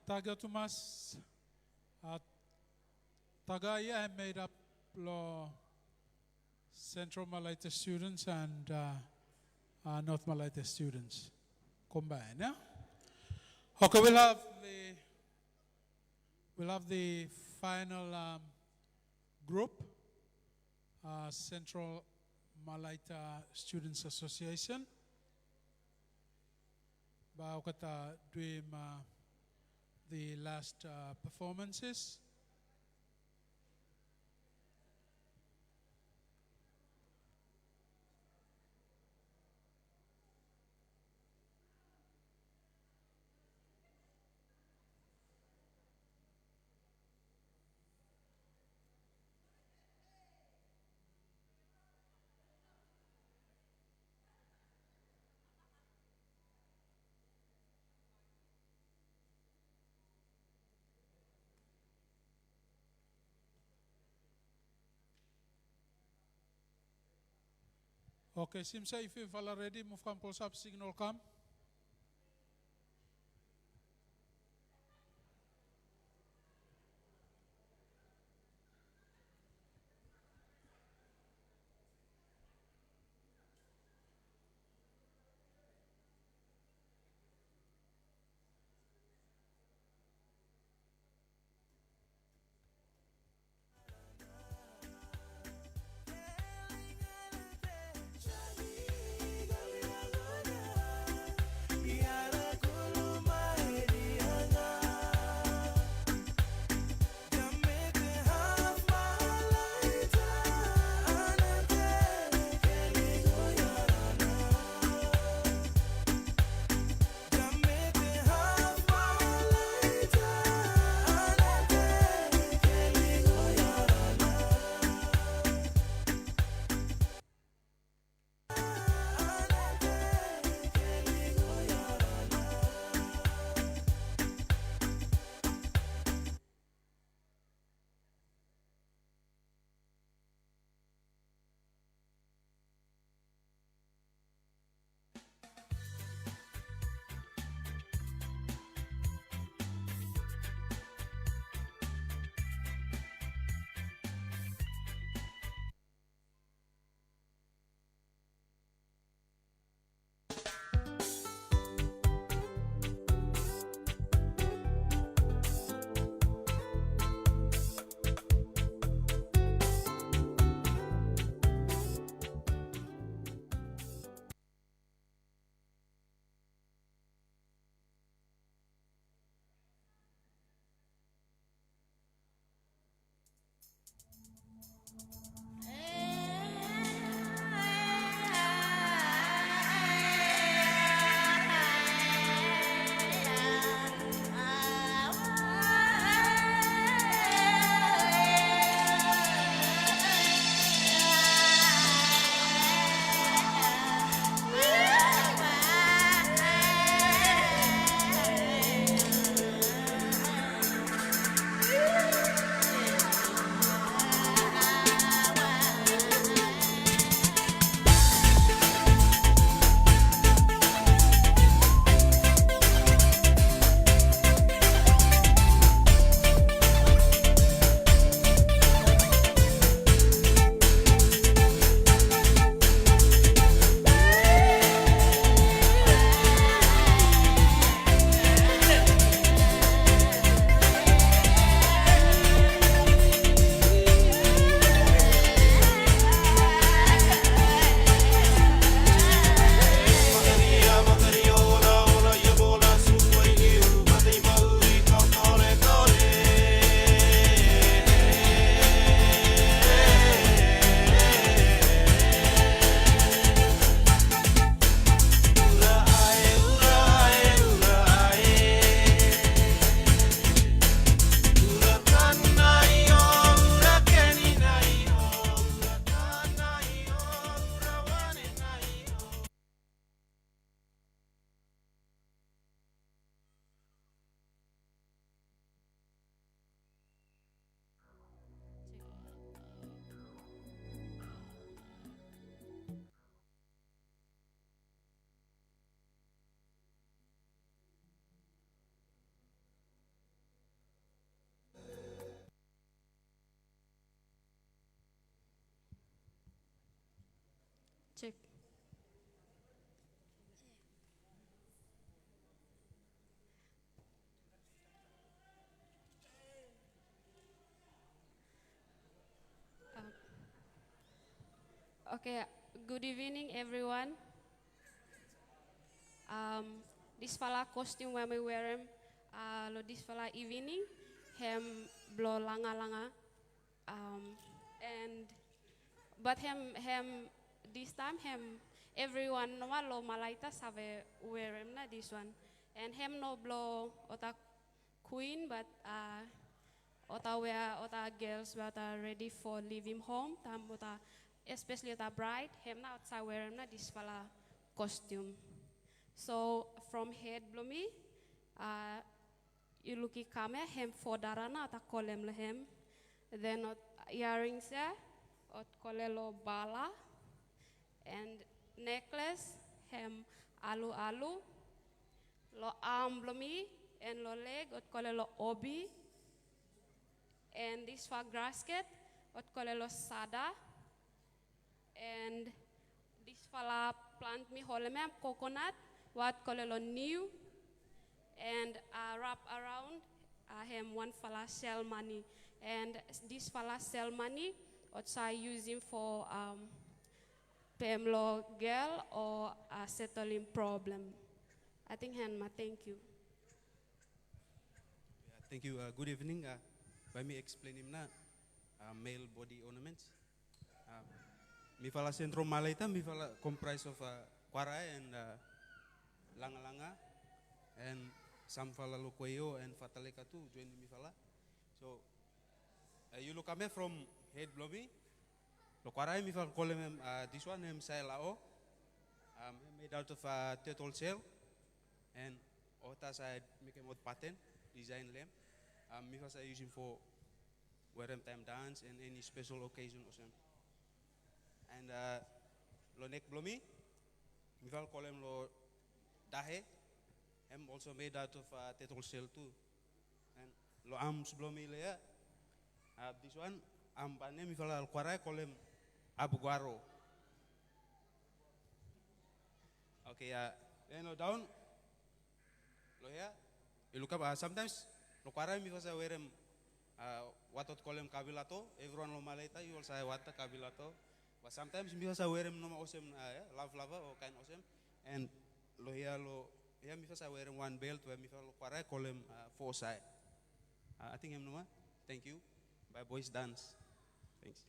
Taga Tomas, Taga yeah, made up lo Central Malaita students and North Malaita students combined. Yeah. Okay, we'll have the final group, Central Malaita Students Association. Ba kata dream the last performances. Okay, Simsa, if you've all ready, move come, pulse up, signal come.
Check. Okay, good evening everyone. This fala costume when we wear them, lo this fala evening, hem blow langa langa, and but hem this time hem everyone no lo Malaita save wear him na this one, and hem no blow ota queen but ota wear ota girls were ready for leaving home tam ota especially ota bride hem na outside wear him na this fala costume. So from head bloomy, you look kame hem for darana ota kolem lehem, then earrings there ot kolelo bala, and necklace hem alu alu, lo arm bloomy and lo leg ot kolelo obi, and this for grasket ot kolelo sada, and this fala plant me holemem coconut what kolelo new, and wrap around him one fala sell money, and this fala sell money outside using for pemlo girl or settling problem. I think Hanma, thank you.
Yeah, thank you. Good evening. By me explaining na male body ornaments. Mi fala centro Malaita, mi fala comprise of kwarai and langa langa, and some fala lokoyo and fataleka too join mi fala. So you look at me from head blobby. Lokwarai mi fala call him this one him sailao, made out of turtle shell, and otas I make him with pattern design them. Mi fala using for wear time dance and any special occasion or something. And lo neck blomi, mi fala call him lo dahe. I'm also made out of turtle shell too. And lo arms blomi le this one panem mi fala kwarai call him abuguaro. Okay, then down lo here. You look up sometimes lo kwarai mi fala wear him what call him kabilato. Everyone lo Malaita you also say what kabilato. But sometimes mi fala wear him no osem love lover or kind osem, and lo here lo. Yeah, mi fasa wearing one belt where mi fasa kwarai call him foresight. I think him no. Thank you. By boys dance. Thanks.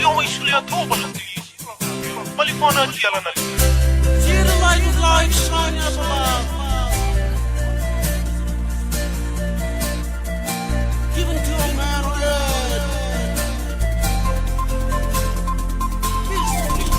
اليوم يشلي توبة للدليل ماليفونا ديالنا
See the light shine above. Given to a man on earth. Peacefully.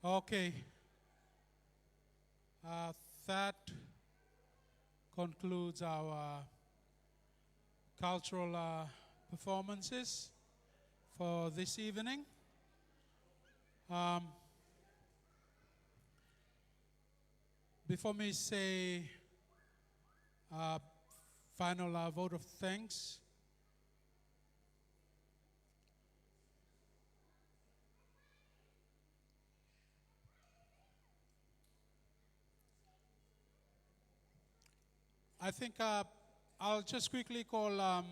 Okay. That concludes our cultural performances for this evening. Before me say final vote of thanks, I think I'll just quickly call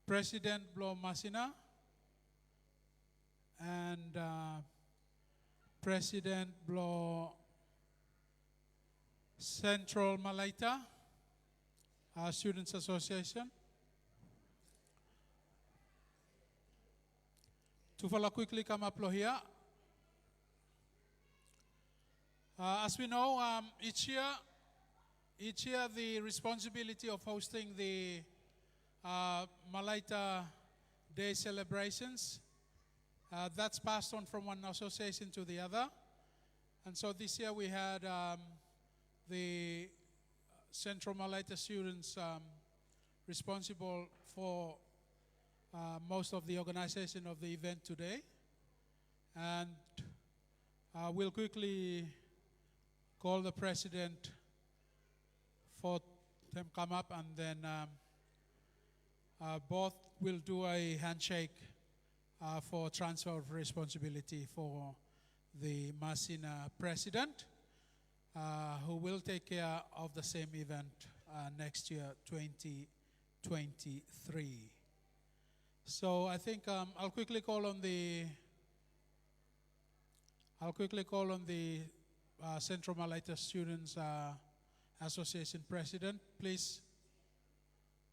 President Blo Masina and President Blo Central Malaita, Students Association. To follow quickly come up here. As we know, each year the responsibility of hosting the Malaita Day celebrations, that's passed on from one association to the other. And so this year we had the Central Malaita students responsible for most of the organization of the event today. And we'll quickly call the president for them come up, and then both will do a handshake for transfer of responsibility for the Masina president, who will take care of the same event next year, 2023. So I think I'll quickly call on the Central Malaita Students Association President. Please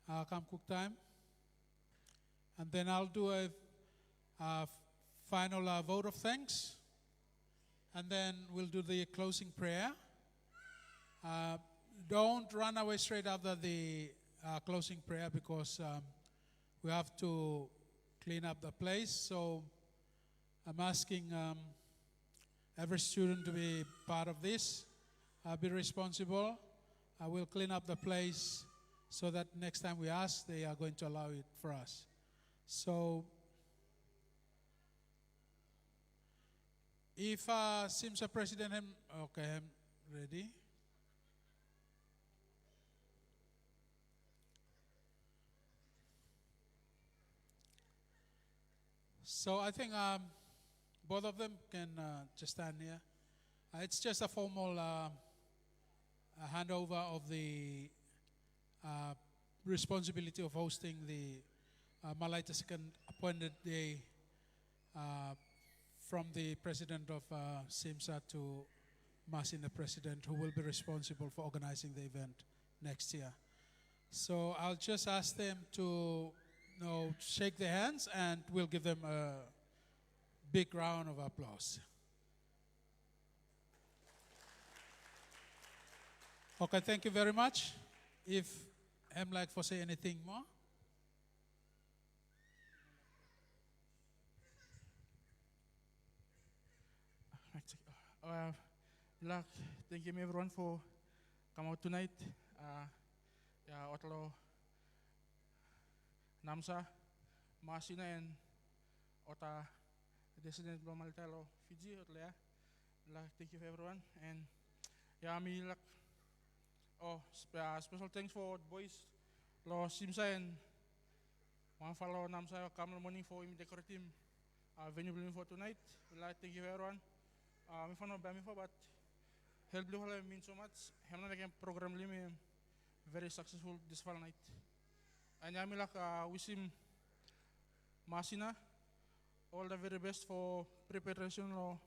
come cook time. And then I'll do a final vote of thanks. And then we'll do the closing prayer. Don't run away straight after the closing prayer, because we have to clean up the place. So I'm asking every student to be part of this, be responsible. I will clean up the place so that next time we ask, they are going to allow it for us. So if Simsa President, okay, I'm ready. So I think both of them can just stand here. It's just a formal handover of the responsibility of hosting the Malaita Second Appointed Day from the president of SIMSA to Masina president, who will be responsible for organizing the event next year. So I'll just ask them to shake their hands, and we'll give them a big round of applause. Okay, thank you very much. If I'm like for say anything more.
Thank you everyone for coming out tonight. Otlo Namsa, Masina, and Ota Descendant from Malaita, Fiji, thank you everyone. And special thanks for boys, Lo Simsa, and one fellow Namsa, Kamal morning for him decorating venue for tonight. Thank you everyone. But help means so much. I'm not again program very successful this fall night. And wish him Masina all the very best for preparation of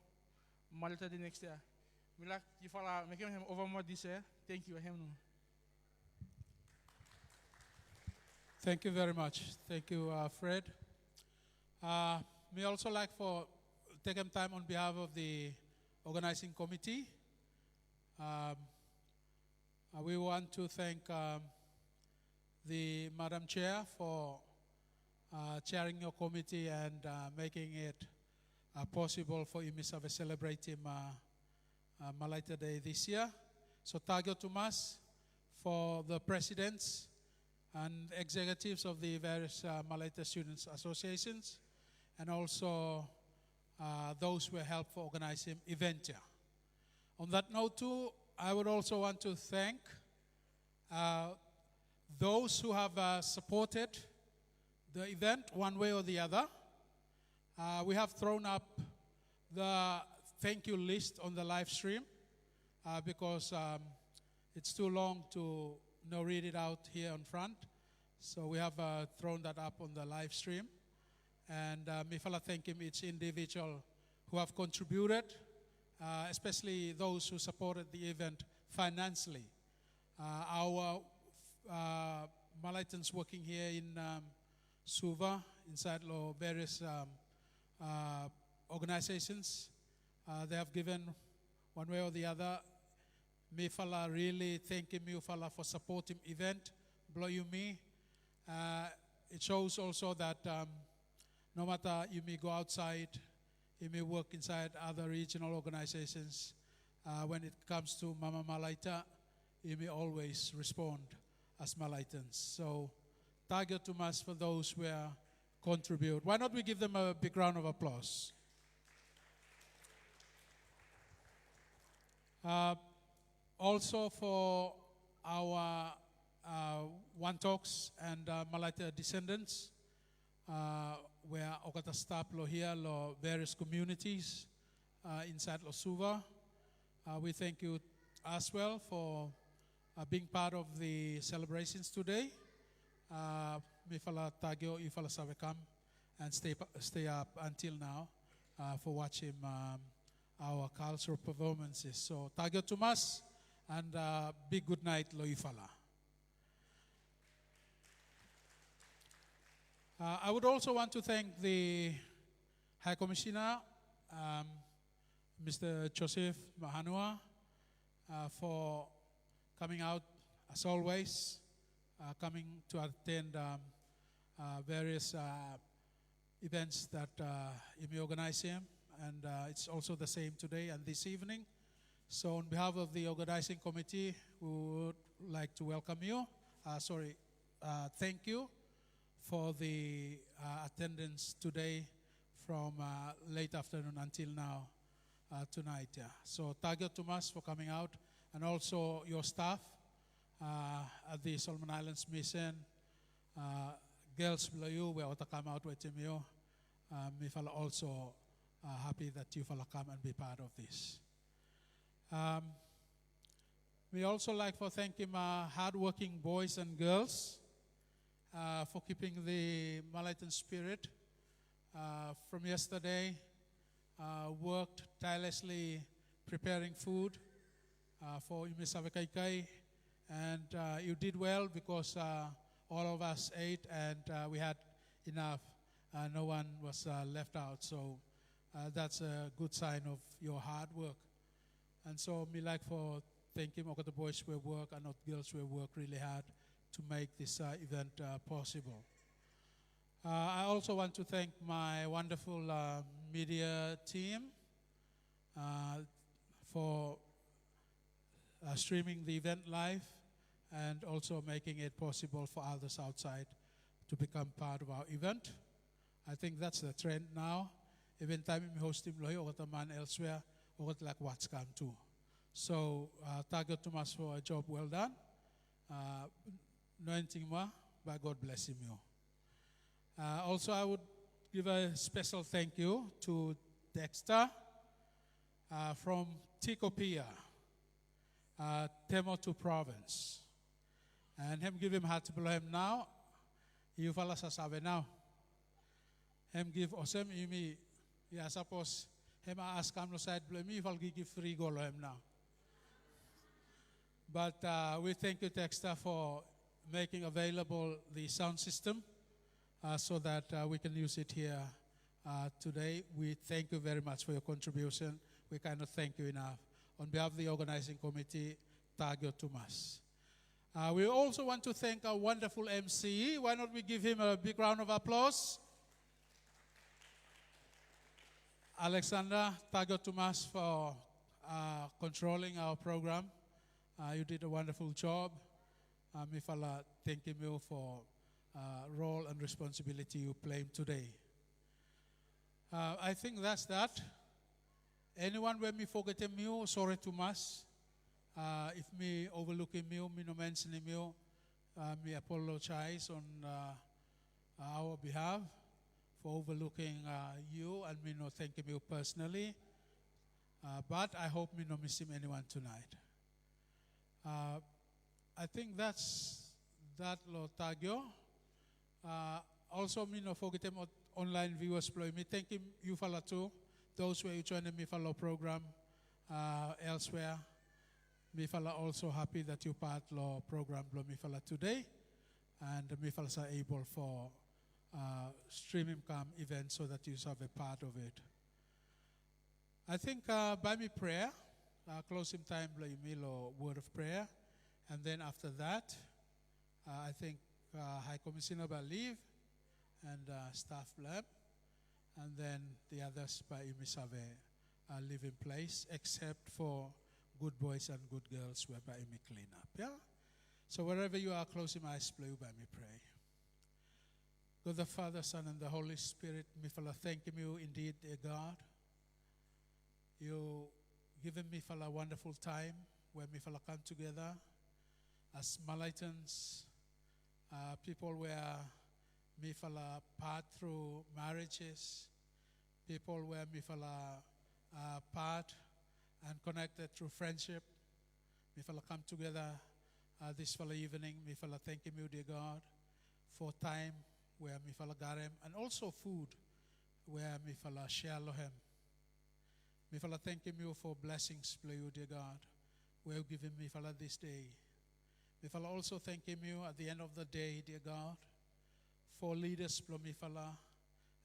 Malta the next year. Make him over more this year. Thank you.
Thank you very much. Thank you, Fred. Me also like for taking time on behalf of the organizing committee. We want to thank the Madam Chair for chairing your committee and making it possible for Imisabe celebrate him Malaita Day this year. So tagyo tumas for the presidents and executives of the various Malaita Students Associations, and also those who helped for organizing event here. On that note too, I would also want to thank those who have supported the event one way or the other. We have thrown up the thank you list on the live stream because it's too long to read it out here on front. So we have thrown that up on the live stream. And Mifala thank him each individual who have contributed, especially those who supported the event financially. Our Malaitans working here in Suva, inside various organizations, they have given one way or the other. Mifala really thanking Mifala for supporting event, blow you me. It shows also that no matter you may go outside, you may work inside other regional organizations, when it comes to Mama Malaita, you may always respond as Malaitans. So, target to us for those who contribute. Why not we give them a big round of applause? Also for our One Talks and Malaita descendants, where Okata staff here, various communities inside Suva. We thank you as well for being part of the celebrations today. Mifala tagyo ifala savekam and stay up until now for watching our cultural performances. So tagyo tumas and big good night lo ifala. I would also want to thank the High Commissioner, Mr. Joseph Mahanua, for coming out as always, coming to attend various events that IMI organize him, and it's also the same today and this evening. So on behalf of the organizing committee, we would like to welcome you, thank you for the attendance today from late afternoon until now, tonight. Yeah. So tagyo tumas for coming out, and also your staff at the Solomon Islands Mission, girls below you, we ought to come out with you. Me fala also happy that you fala come and be part of this. We also like to thank him, hardworking boys and girls, for keeping the Malaitan spirit. From yesterday, worked tirelessly preparing food for Imisavekaikai, and you did well because all of us ate and we had enough. No one was left out, so that's a good sign of your hard work. And so me like for thanking all the boys who work and not girls who work really hard to make this event possible. I also want to thank my wonderful media team for streaming the event live and also making it possible for others outside to become part of our event. I think that's the trend now. Even time we host him or the man elsewhere, or like what's come too. So target to us for a job well done. No anything more, but God bless him. Also, I would give a special thank you to Dexter from Tikopia, Temotu province. And him give him heart to blow him now. You fala sasabe now. Him give osem imi. Yeah, suppose him ask him no side blow me. If I'll give free go him now. But we thank you, Dexter, for making available the sound system so that we can use it here today. We thank you very much for your contribution. We cannot thank you enough. On behalf of the organizing committee, Tagyo Tumas. We also want to thank our wonderful MC. Why not we give him a big round of applause? Alexander, Tago Tomas for controlling our program. You did a wonderful job. Mifala, thank you for role and responsibility you play today. I think that's that. Anyone when me forget you, sorry to mas. If me overlooking you, me no mentioning you, me apologize on our behalf for overlooking you and me no thanking you personally. But I hope me no missing anyone tonight. I think that's that lo tagyo. Also me no forget him online viewers ploy me thanking you fala too. Those who joining me follow program elsewhere. Me fala also happy that you part lo program lo me fala today, and me fala are able for streaming cam event so that you have a part of it. I think by me prayer, closing time lo me lo word of prayer, and then after that, I think High Commissioner will leave and staff lab, and then the others by Imis have a living place, except for good boys and good girls whereby me clean up. Yeah? So wherever you are, closing my eyes, by me pray. God the Father, Son, and the Holy Spirit, me fella thanking you indeed, dear God. You given me fella a wonderful time where me fella come together as Malaitans, people where me fella part through marriages, people where me fella part and connected through friendship. Me fella come together this fella evening. Me fella thanking you, dear God, for time where me fella got him, and also food where me fella share lohem. Me fella thanking you for blessings, play you, dear God, where you given me fella this day. Me fella also thanking you at the end of the day, dear God, for leaders, me fella,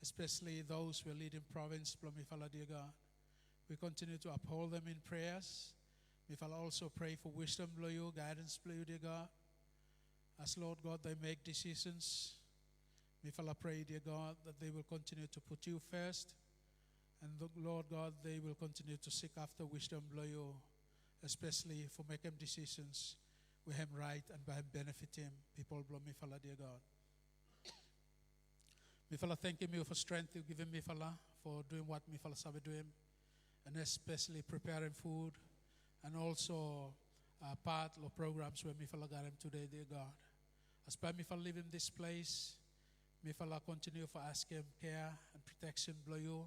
especially those who are leading province, me fella, dear God. We continue to uphold them in prayers. We will also pray for wisdom, you, guidance, you, dear God. As Lord God, they make decisions. We will pray, dear God, that they will continue to put you first. And Lord God, they will continue to seek after wisdom, you, especially for making decisions with him right and by him benefit him. People, me fella, dear God. Me fella, thanking you for strength you given me fella for doing what me fella sabe doing, and especially preparing food, and also part of programs where me fella got him today, dear God. As by me fella live in this place, me fella continue for ask him care and protection, blow you,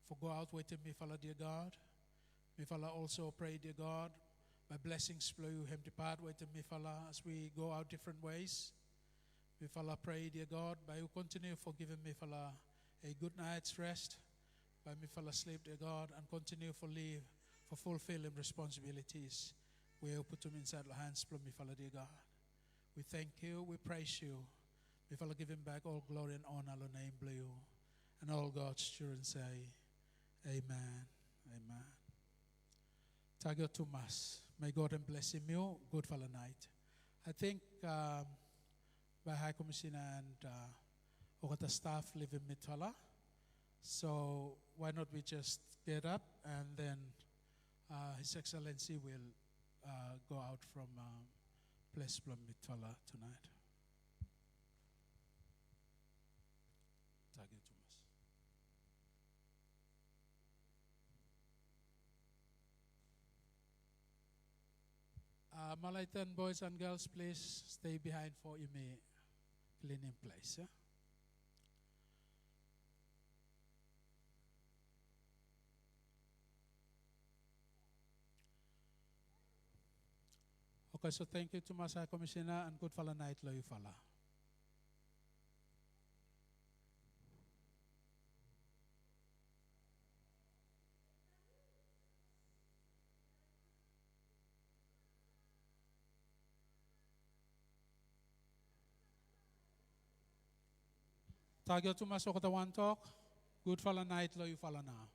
for go out with him, me fella, dear God. Me fella also pray, dear God, my blessings blow you, him depart with him, me fella, as we go out different ways. Me fella pray, dear God, by you continue for giving me fella a good night's rest. By me fella sleep, dear God, and continue for live, for fulfilling responsibilities. We put them inside the hands, me fella, dear God. We thank you, we praise you. Me fella give him back all glory and honor, the name blue. And all God's children say, Amen, amen. Thank you too much. May God and bless him you. Good fella night. I think by High Commissioner and Okata staff live in Mitwala. So why not we just get up and then His Excellency will go out from Place Plum Mitwala tonight. Thank you, Thomas. Malaitan boys and girls, please stay behind for Ime cleaning place. Yeah? Okay, so thank you to Masa Commissioner and good fella night, lo you fella. Tagyo to Maso Kota One Talk. Good fella night, lo you fella now.